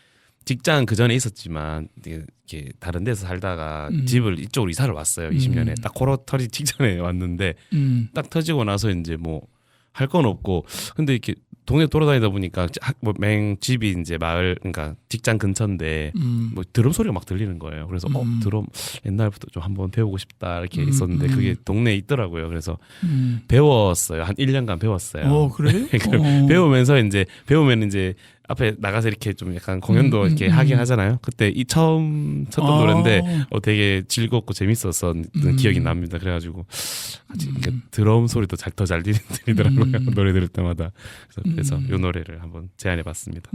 직장 그 전에 있었지만 이렇게 다른 데서 살다가 집을 이쪽으로 이사를 왔어요. 20년에 딱 코로나 터지기 직전에 왔는데 딱 터지고 나서 이제 뭐 할 건 없고 근데 이렇게 동네 돌아다니다 보니까 맹 집이 이제 마을 그러니까 직장 근처인데 뭐 드럼 소리가 막 들리는 거예요. 그래서 드럼 옛날부터 좀 한번 배우고 싶다 이렇게 있었는데 그게 동네에 있더라고요. 그래서 배웠어요. 한 1년간 배웠어요. 그래요? 배우면 이제 앞에 나가서 이렇게 좀 약간 공연도 이렇게 하긴 하잖아요. 그때 이 처음 쳤던 노래인데 되게 즐겁고 재밌었던 기억이 납니다. 그래가지고 드럼 소리도 더 잘 들리더라고요. 노래 들을 때마다. 그래서 이 노래를 한번 제안해봤습니다.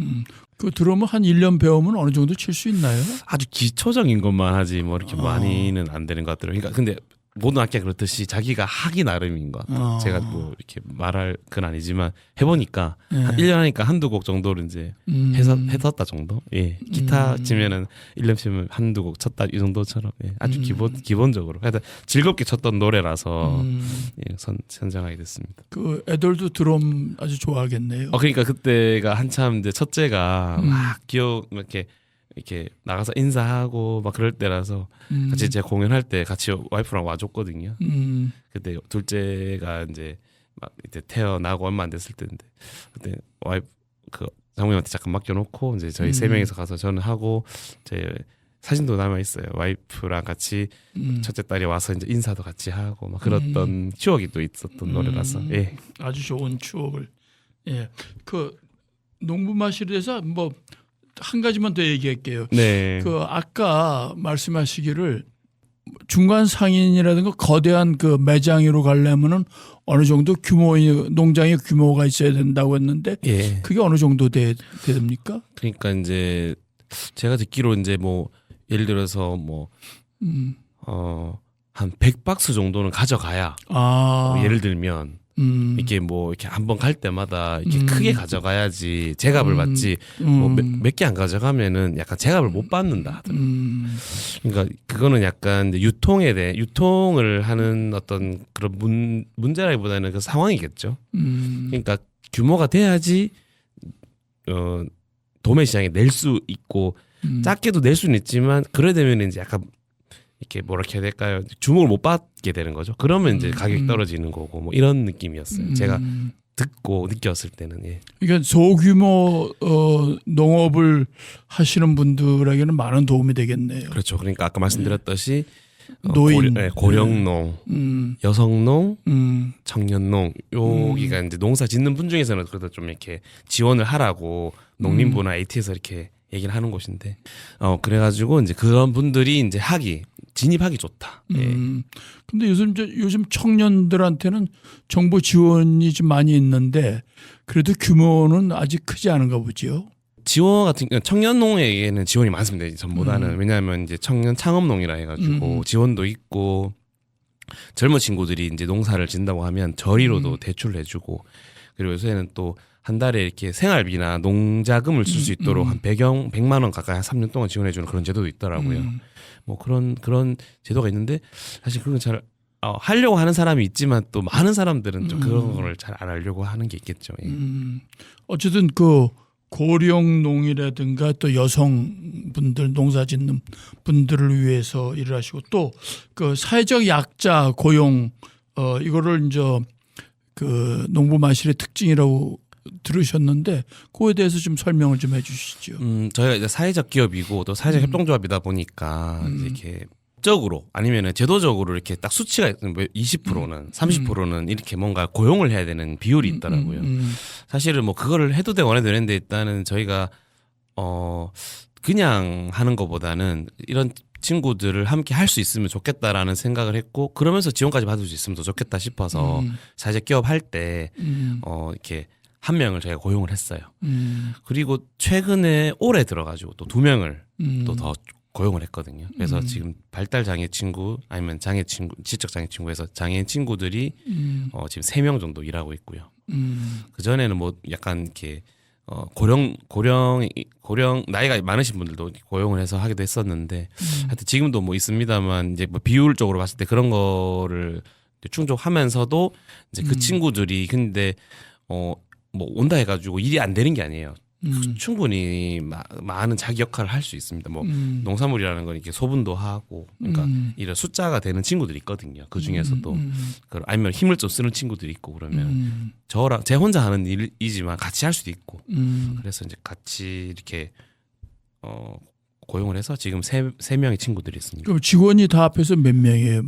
그 드럼을 한 1년 배우면 어느 정도 칠 수 있나요? 아주 기초적인 것만 하지 뭐 이렇게 많이는 안 되는 것 같더라고요. 그러니까 근데 모든 악기가 그렇듯이 자기가 하기 나름인 것 같아요. 제가 뭐 이렇게 말할 건 아니지만 해보니까 한 1년 하니까 한두 곡 정도를 이제 했었다 정도. 예, 기타 치면은 1년 치면 한두 곡 쳤다 이 정도처럼 아주 기본적으로. 하여튼 즐겁게 쳤던 노래라서 선정하게 됐습니다. 그 애들도 드럼 아주 좋아하겠네요. 그러니까 그때가 한참 이제 첫째가 막 이렇게 나가서 인사하고 막 그럴 때라서 같이 제가 공연할 때 같이 와이프랑 와줬거든요. 그때 둘째가 이제 막 이제 태어나고 얼마 안 됐을 때인데 그때 와이프 그 장모님한테 잠깐 맡겨놓고 이제 저희 세 명이서 가서 저는 하고 제 사진도 남아 있어요. 와이프랑 같이 첫째 딸이 와서 이제 인사도 같이 하고 막 그랬던 추억이 또 있었던 노래라서 아주 좋은 추억을 그 농부 마실에 대해서 뭐 한 가지만 더 얘기할게요. 네. 그 아까 말씀하시기를 중간 상인이라든가 거대한 그 매장으로 가려면은 어느 정도 규모의 농장의 규모가 있어야 된다고 했는데 그게 어느 정도 됩니까? 그러니까 이제 제가 듣기로 이제 뭐 예를 들어서 뭐 한 100박스 정도는 가져가야 예를 들면 이렇게 뭐 이렇게 한번 갈 때마다 이렇게 크게 가져가야지 제값을 받지 뭐 몇 개 안 가져가면은 약간 제값을 못 받는다 하더라고요. 그러니까 그거는 약간 이제 유통을 하는 어떤 그런 문제라기보다는 그 상황이겠죠. 그러니까 규모가 돼야지 도매 시장에 낼 수 있고 작게도 낼 수는 있지만 그래 되면 이제 약간 이렇게 뭐라 해야 될까요? 주목을 못 받게 되는 거죠. 그러면 이제 가격이 떨어지는 거고 뭐 이런 느낌이었어요. 제가 듣고 느꼈을 때는 그러니까 소규모 농업을 하시는 분들에게는 많은 도움이 되겠네요. 그렇죠. 그러니까 아까 말씀드렸듯이 노인, 고령농, 여성농, 청년농 여기가 이제 농사 짓는 분 중에서는 그래도 좀 이렇게 지원을 하라고 농림부나 AT에서 이렇게 얘기를 하는 곳인데 그래가지고 이제 그런 분들이 이제 진입하기 좋다. 근데 요즘 청년들한테는 정부 지원이 좀 많이 있는데 그래도 규모는 아직 크지 않은가 보죠. 지원 같은 청년농에게는 지원이 많습니다. 전보다는 왜냐하면 이제 청년 창업농이라 해가지고 지원도 있고 젊은 친구들이 이제 농사를 짓는다고 하면 저리로도 대출을 해주고 그리고 요새는 또 한 달에 이렇게 생활비나 농자금을 쓸 수 있도록 한 100만 원 가까이 한 3년 동안 지원해주는 그런 제도도 있더라고요. 뭐 그런 제도가 있는데 사실 그건 잘 하려고 하는 사람이 있지만 또 많은 사람들은 좀 그런 걸 잘 안 하려고 하는 게 있겠죠. 어쨌든 그 고령농이라든가 또 여성분들 농사짓는 분들을 위해서 일을 하시고 또 그 사회적 약자 고용 이거를 이제 그 농부 마실의 특징이라고 들으셨는데 그거에 대해서 좀 설명을 좀 해주시죠. 저희가 이제 사회적 기업이고 또 사회적 협동조합이다 보니까 이렇게 법적으로 아니면은 제도적으로 이렇게 딱 수치가 20%는 30%는 이렇게 뭔가 고용을 해야 되는 비율이 있더라고요. 사실은 뭐 그거를 해도 되고 안 해도 되는데 일단은 저희가 그냥 하는 것보다는 이런 친구들을 함께 할 수 있으면 좋겠다라는 생각을 했고 그러면서 지원까지 받을 수 있으면 더 좋겠다 싶어서 사회적 기업 할 때 이렇게 한 명을 저희가 고용을 했어요. 그리고 최근에 올해 들어가지고 또 2명을 또 더 고용을 했거든요. 그래서 지금 발달 장애 친구 아니면 장애 친구, 지적 장애 친구에서 장애인 친구들이 지금 3명 정도 일하고 있고요. 그 전에는 뭐 약간 이렇게 고령 나이가 많으신 분들도 고용을 해서 하기도 했었는데 하여튼 지금도 뭐 있습니다만 이제 뭐 비율적으로 봤을 때 그런 거를 충족하면서도 이제 그 친구들이 근데 뭐 온다 해가지고 일이 안 되는 게 아니에요. 충분히 많은 자기 역할을 할 수 있습니다. 뭐 농산물이라는 건 이렇게 소분도 하고, 그러니까 이런 숫자가 되는 친구들이 있거든요. 그 중에서도 아니면 힘을 좀 쓰는 친구들이 있고 그러면 저랑 제 혼자 하는 일이지만 같이 할 수도 있고, 그래서 이제 같이 이렇게 고용을 해서 지금 세 명의 친구들이 있습니다. 그럼 직원이 다 합해서 몇 명이에요?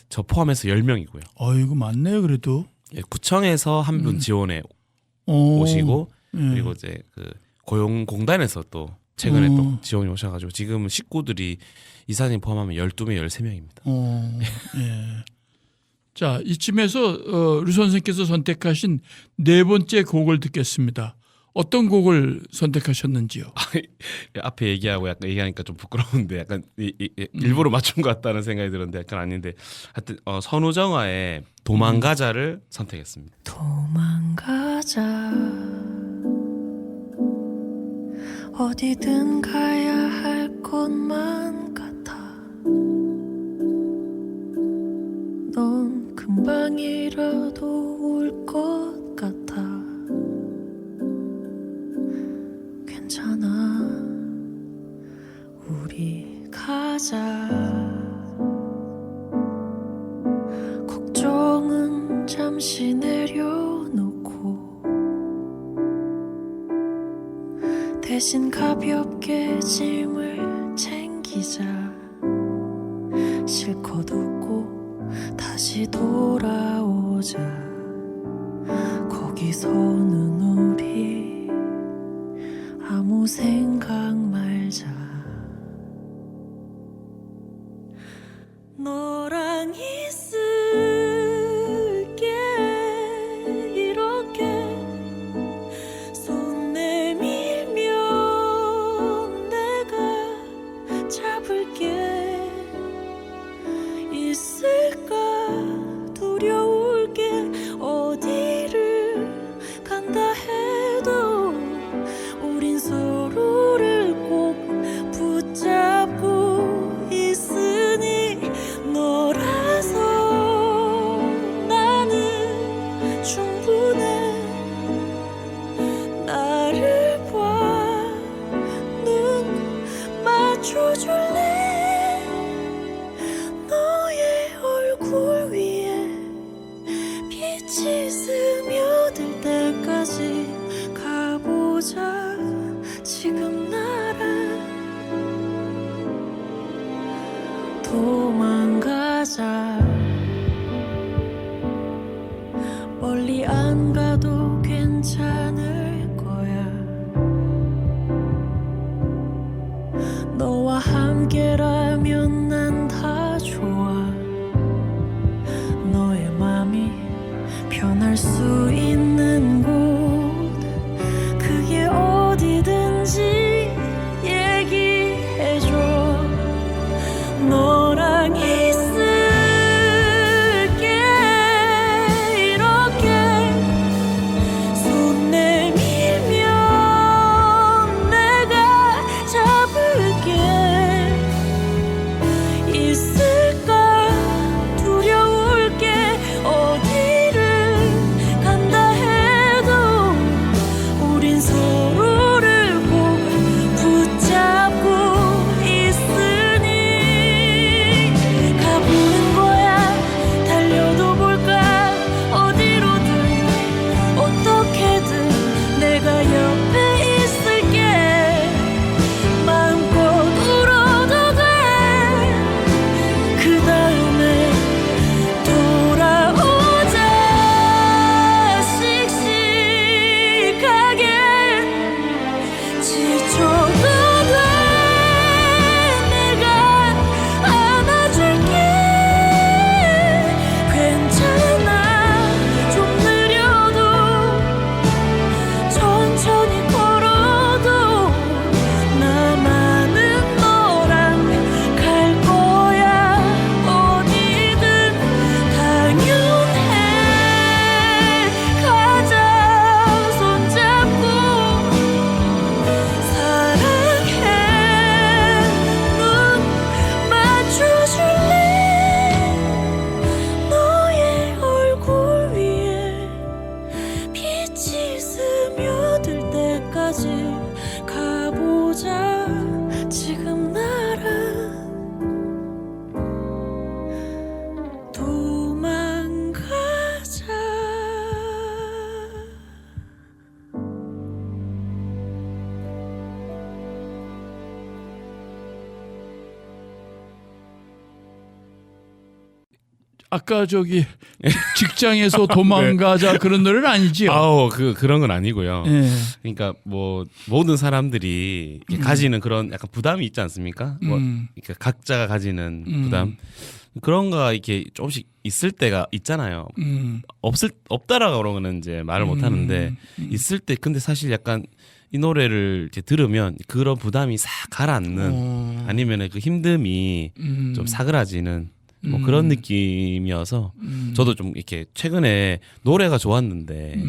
저 포함해서 10명이고요. 이거 많네요, 그래도. 구청에서 한 분 지원에 오시고. 그리고 이제 그 고용공단에서 또 최근에 또 지원이 오셔가지고 지금 식구들이 이사님 포함하면 12명, 13명입니다. 예. 자, 이쯤에서 류 선생께서 선택하신 네 번째 곡을 듣겠습니다. 어떤 곡을 선택하셨는지요? 앞에 얘기하고 약간 얘기하니까 좀 부끄러운데 약간 일부러 맞춘 것 같다는 생각이 들었는데 약간 아닌데 하여튼 선우정아의 도망가자를 선택했습니다. 도망가자 어디든 가야 할 것만 같아 넌 금방이라도 올 것 같아 괜찮아 우리 가자 걱정은 잠시 내려놓고 대신 가볍게 짐을 챙기자 실컷 웃고 다시 돌아오자 거기서는 우리 아무 생각 말자 너랑 있을게 이렇게 손 내밀면 내가 잡을게 있을까 두려울 게 어디를 간다 해도 우린 서로를 꼭 붙잡고 있으니 너라서 나는 충분해 나를 봐 눈 맞춰줄래 너의 얼굴 위에 빛이 스며들 때까지 가보자 지금 나랑 도망가자 멀리 안 가도 괜찮을 거야 너와 함께라면 난 다 좋아 너의 맘이 변할 수 있는 곳 그게 어디든지 얘기해줘 너랑 있을게 이렇게 손 내밀면 내가 잡을게 있을까 두려울 게 어디를 간다 보자 지금 나랑 도망가자. 아까 직장에서 도망가자 그런 노래는 아니지요? 아우 그런 건 아니고요. 예. 그러니까 뭐 모든 사람들이 이렇게 가지는 그런 약간 부담이 있지 않습니까? 뭐 그러니까 각자가 가지는 부담 그런 거가 이렇게 조금씩 있을 때가 있잖아요. 없다라고 그러면 이제 말을 못 하는데 있을 때 근데 사실 약간 이 노래를 이제 들으면 그런 부담이 싹 가라앉는 아니면은 그 힘듦이 좀 사그라지는 뭐 그런 느낌이어서 저도 좀 이렇게 최근에 노래가 좋았는데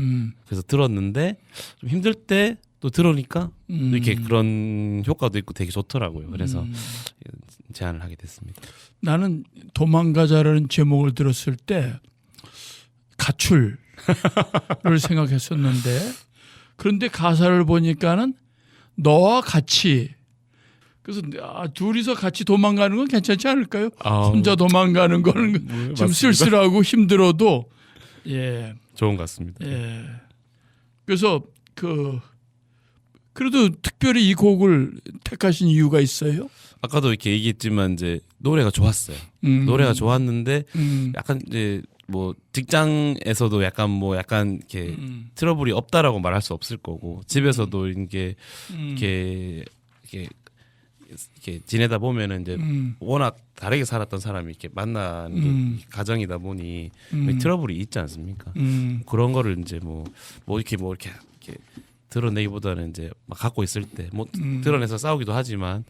그래서 들었는데 좀 힘들 때 또 들으니까 또 이렇게 그런 효과도 있고 되게 좋더라고요. 그래서 제안을 하게 됐습니다. 나는 도망가자라는 제목을 들었을 때 가출을 생각했었는데 그런데 가사를 보니까는 너와 같이 그래서 둘이서 같이 도망가는 건 괜찮지 않을까요? 혼자 도망가는 거는 좀 쓸쓸하고 힘들어도 예 좋은 것 같습니다. 예. 그래서 그래도 특별히 이 곡을 택하신 이유가 있어요? 아까도 이렇게 얘기했지만 이제 노래가 좋았어요. 노래가 좋았는데 약간 이제 뭐 직장에서도 약간 이렇게 트러블이 없다라고 말할 수 없을 거고 집에서도 이렇게 지내다 보면은 이제 워낙 다르게 살았던 사람이 이렇게 만나는 게 가정이다 보니 트러블이 있지 않습니까? 그런 거를 이제 뭐 이렇게 드러내기보다는 이제 막 갖고 있을 때 뭐 드러내서 싸우기도 하지만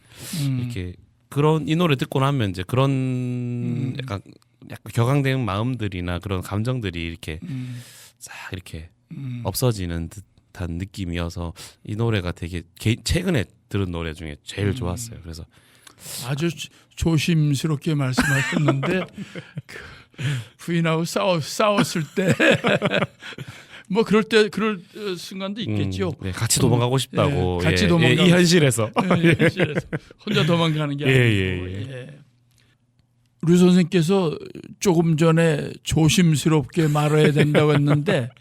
이렇게 그런 이 노래 듣고 나면 이제 그런 약간 격앙된 마음들이나 그런 감정들이 이렇게 싹 이렇게 없어지는 듯한 느낌이어서 이 노래가 되게 최근에 들은 노래 중에 제일 좋았어요. 그래서 아주 조심스럽게 말씀하셨는데 부인하고 싸웠을 때 뭐 그럴 순간도 있겠죠. 네, 같이 도망가고 싶다고. 예, 같이 도망가. 이 현실에서. 이 현실에서 혼자 도망가는 게 아니고. 예. 류 선생께서 조금 전에 조심스럽게 말해야 된다고 했는데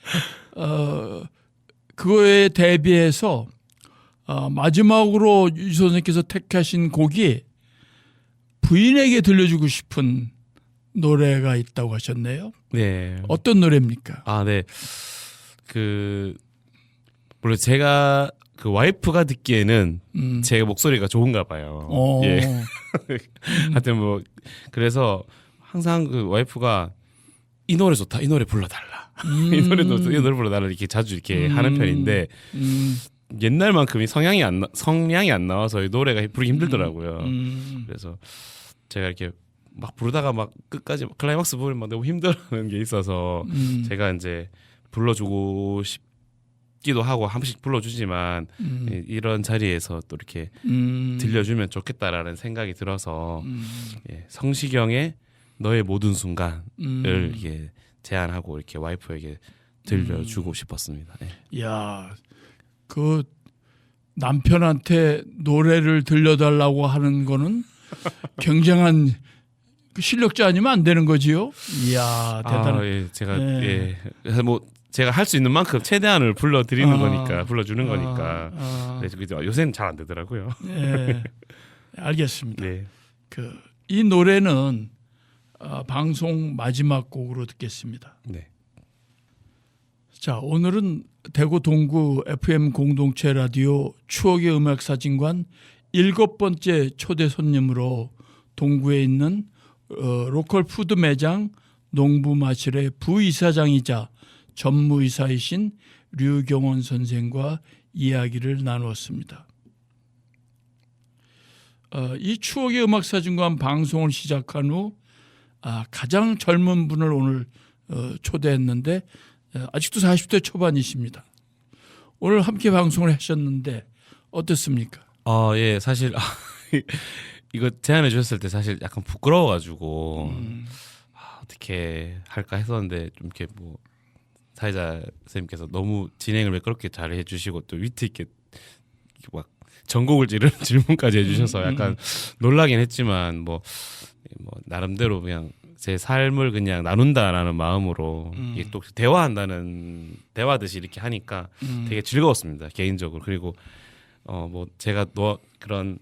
그거에 대비해서 마지막으로 유 선생께서 택하신 곡이 부인에게 들려주고 싶은 노래가 있다고 하셨네요. 네. 어떤 노래입니까? 네. 물론 제가 그 와이프가 듣기에는 제 목소리가 좋은가 봐요. 예. 하여튼 뭐 그래서 항상 그 와이프가 이 노래 좋다, 이 노래 불러달라, 이 노래 불러달라 이렇게 자주 이렇게 하는 편인데 옛날만큼이 성향이 안 나와서 이 노래가 부르기 힘들더라고요. 그래서 제가 이렇게 막 부르다가 막 끝까지 클라이막스 부르면 막 너무 힘들어하는 게 있어서 제가 이제 불러주고 싶기도 하고 한 번씩 불러주지만 이런 자리에서 또 이렇게 들려주면 좋겠다라는 생각이 들어서 예, 성시경의 너의 모든 순간을 이렇게 제안하고 이렇게 와이프에게 들려주고 싶었습니다. 예. 야, 그 남편한테 노래를 들려달라고 하는 거는 굉장한 실력자 아니면 안 되는 거지요. 이야, 대단해. 예, 제가 그래서 뭐 제가 할 수 있는 만큼 최대한을 불러드리는 거니까 불러주는 거니까. 그래서 요새는 잘 안 되더라고요. 예, 알겠습니다. 네. 이 노래는 방송 마지막 곡으로 듣겠습니다. 네. 자, 오늘은 대구 동구 FM 공동체 라디오 추억의 음악 사진관 7번째 초대 손님으로 동구에 있는 로컬 푸드 매장 농부마실의 부이사장이자 전무이사이신 류경원 선생과 이야기를 나누었습니다. 이 추억의 음악사진관 방송을 시작한 후 가장 젊은 분을 오늘 초대했는데 아직도 40대 초반이십니다. 오늘 함께 방송을 하셨는데 어떻습니까? 예, 사실 이거 제안해 주셨을 때 사실 약간 부끄러워가지고 어떻게 할까 했었는데 좀 이렇게 뭐 사회자 선생님께서 너무 진행을 매끄럽게 잘 해주시고 또 위트 있게 막 전곡을 찌르는 질문까지 해주셔서 약간 놀라긴 했지만 뭐 나름대로 그냥 제 삶을 그냥 나눈다라는 마음으로 이게 또 대화하듯이 이렇게 하니까 되게 즐거웠습니다 개인적으로. 그리고 뭐 제가 그런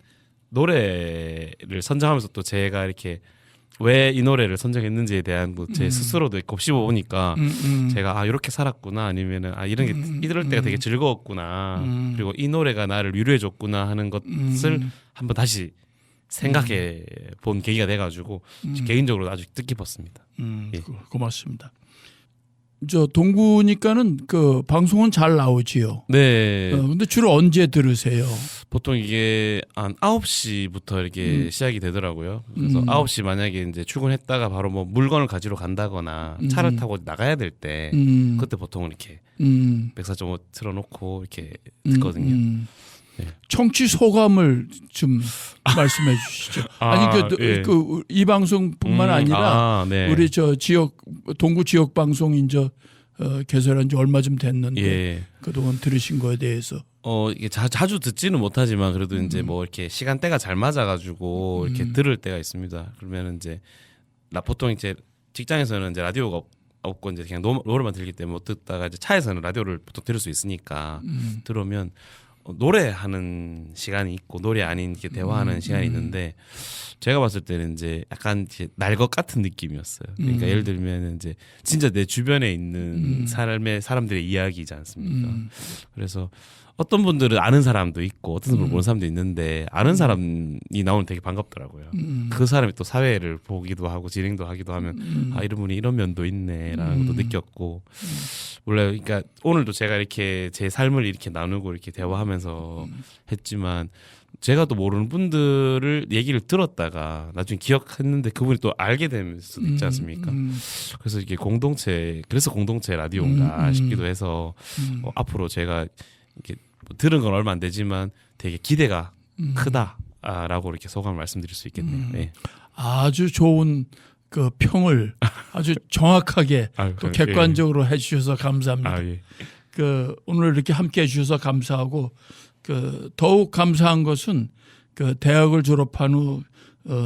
노래를 선정하면서 또 제가 이렇게 왜 이 노래를 선정했는지에 대한 제 스스로도 곱씹어 보니까 제가 이렇게 살았구나 아니면은 이런 게 이럴 때가 되게 즐거웠구나 그리고 이 노래가 나를 위로해 줬구나 하는 것을 한번 다시 생각해 본 계기가 돼가지고 개인적으로 아주 뜻깊었습니다. 예. 고맙습니다. 저 동구니까는 그 방송은 잘 나오지요. 네. 근데 주로 언제 들으세요? 보통 이게 한 9시부터 이렇게 시작이 되더라고요. 그래서 9시 만약에 이제 출근했다가 바로 뭐 물건을 가지러 간다거나 차를 타고 나가야 될 때 그때 보통 이렇게 104.5 틀어놓고 이렇게 듣거든요. 네. 청취 소감을 좀 말씀해 주시죠. 예. 이 방송뿐만 아니라 네. 우리 저 동구 지역 방송 이제 개설한 지 얼마 좀 됐는데 예. 그동안 들으신 거에 대해서 이게 자주 듣지는 못하지만 그래도 이제 뭐 이렇게 시간대가 잘 맞아가지고 이렇게 들을 때가 있습니다. 그러면 이제 보통 이제 직장에서는 이제 라디오가 없고 이제 그냥 노래만 들기 때문에 못 듣다가 이제 차에서는 라디오를 보통 들을 수 있으니까 들으면 노래하는 시간이 있고 노래 아닌 이렇게 대화하는 시간이 있는데 제가 봤을 때는 이제 약간 날 것 같은 느낌이었어요. 그러니까 예를 들면 이제 진짜 내 주변에 있는 사람들의 이야기이지 않습니까? 그래서 어떤 분들은 아는 사람도 있고 어떤 분들은 모르는 사람도 있는데 아는 사람이 나오면 되게 반갑더라고요. 그 사람이 또 사회를 보기도 하고 진행도 하기도 하면 이런 분이 이런 면도 있네라는 것도 느꼈고 원래 그러니까 오늘도 제가 이렇게 제 삶을 이렇게 나누고 이렇게 대화하면서 했지만 제가 또 모르는 분들을 얘기를 들었다가 나중에 기억했는데 그분이 또 알게 될 수도 있지 않습니까? 그래서 이게 공동체 라디오인가 싶기도 해서 앞으로 제가 이렇게 들은 건 얼마 안 되지만 되게 기대가 크다라고 이렇게 소감을 말씀드릴 수 있겠네요. 네. 아주 좋은 그 평을 아주 정확하게 또 객관적으로 해주셔서 감사합니다. 예. 그 오늘 이렇게 함께해 주셔서 감사하고 그 더욱 감사한 것은 그 대학을 졸업한 후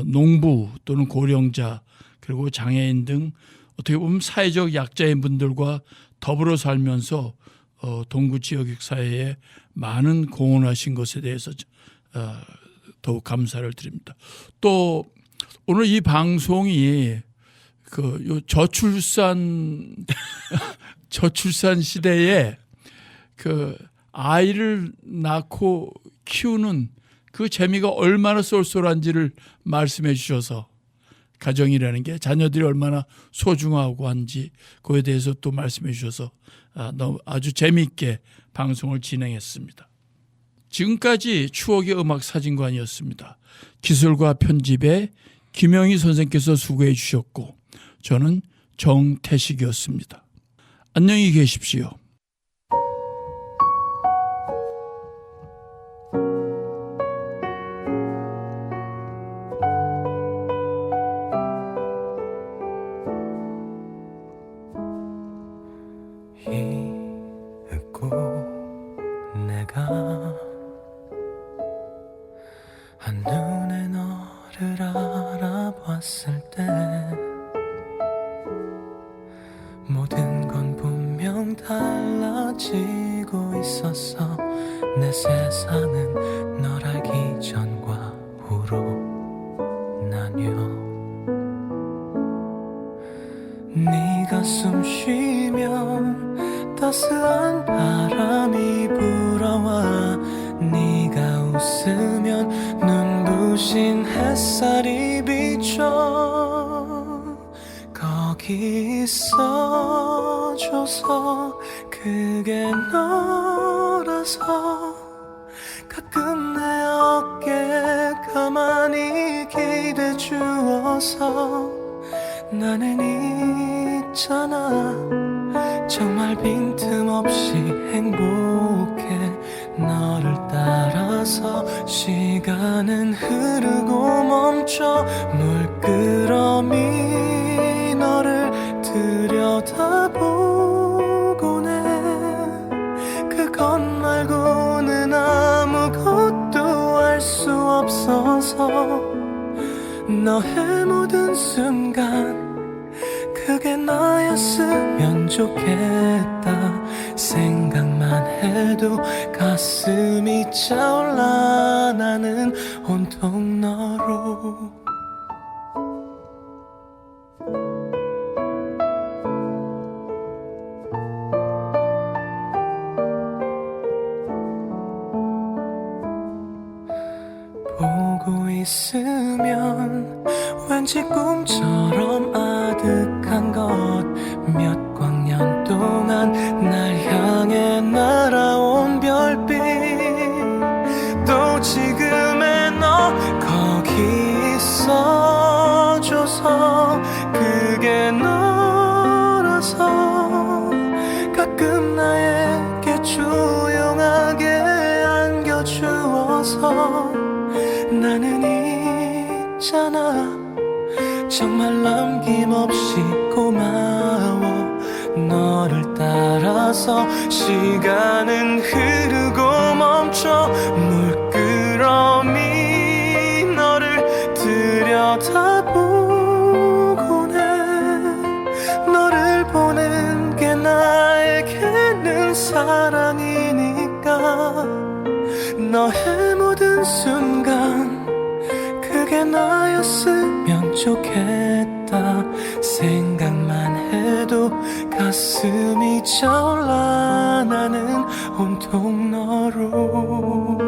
농부 또는 고령자 그리고 장애인 등 어떻게 보면 사회적 약자인 분들과 더불어 살면서 동구 지역 사회에 많은 공헌하신 것에 대해서 더욱 감사를 드립니다. 또 오늘 이 방송이 요 저출산 시대에 그 아이를 낳고 키우는 그 재미가 얼마나 쏠쏠한지를 말씀해 주셔서 가정이라는 게 자녀들이 얼마나 소중하고 한지 그에 대해서 또 말씀해 주셔서 아주 재미있게 방송을 진행했습니다. 지금까지 추억의 음악 사진관이었습니다. 기술과 편집에 김영희 선생께서 수고해 주셨고 저는 정태식이었습니다. 안녕히 계십시오. 잊고 내가 한눈에 너를 알아봤을 때 모든 건 분명 달라지고 있었어. 내 세상은 널 알기 전과 후로 나뉘어. 네가 숨 쉬면 따스한 바람이 불어와 네가 웃으면 눈부신 햇살이 비춰. 거기 있어줘서 그게 너라서 가끔 내 어깨에 가만히 기대 주어서 나는 있잖아. 정말 빈틈없이 행복해. 너를 따라서 시간은 흐르고 멈춰. 물끄러미 너를 들여다보곤 해. 그것 말고는 아무것도 따라서 너의 모든 순간 그게 나였으면 좋겠다. 생각만 해도 가슴이 차올라. 나는 온통 너로. 보고 있으면 왠지 꿈처럼 아득한 것. 몇 광년 동안 날 향해 날아온 별빛. 또 지금의 너 거기 있어줘서 그게 너라서 가끔 나에게 조용하게 안겨주어서 나는 있잖아. 정말 남김없이 고마워. 너를 따라서 시간은 흐르고 멈춰. 물끄러미 너를 들여다보곤 해. 너를 보는 게 나에게는 사랑이니까. 너의 모든 순간 그게 나였으면 좋겠다. 생각만 해도 가슴이 차올라. 나는 온통 너로.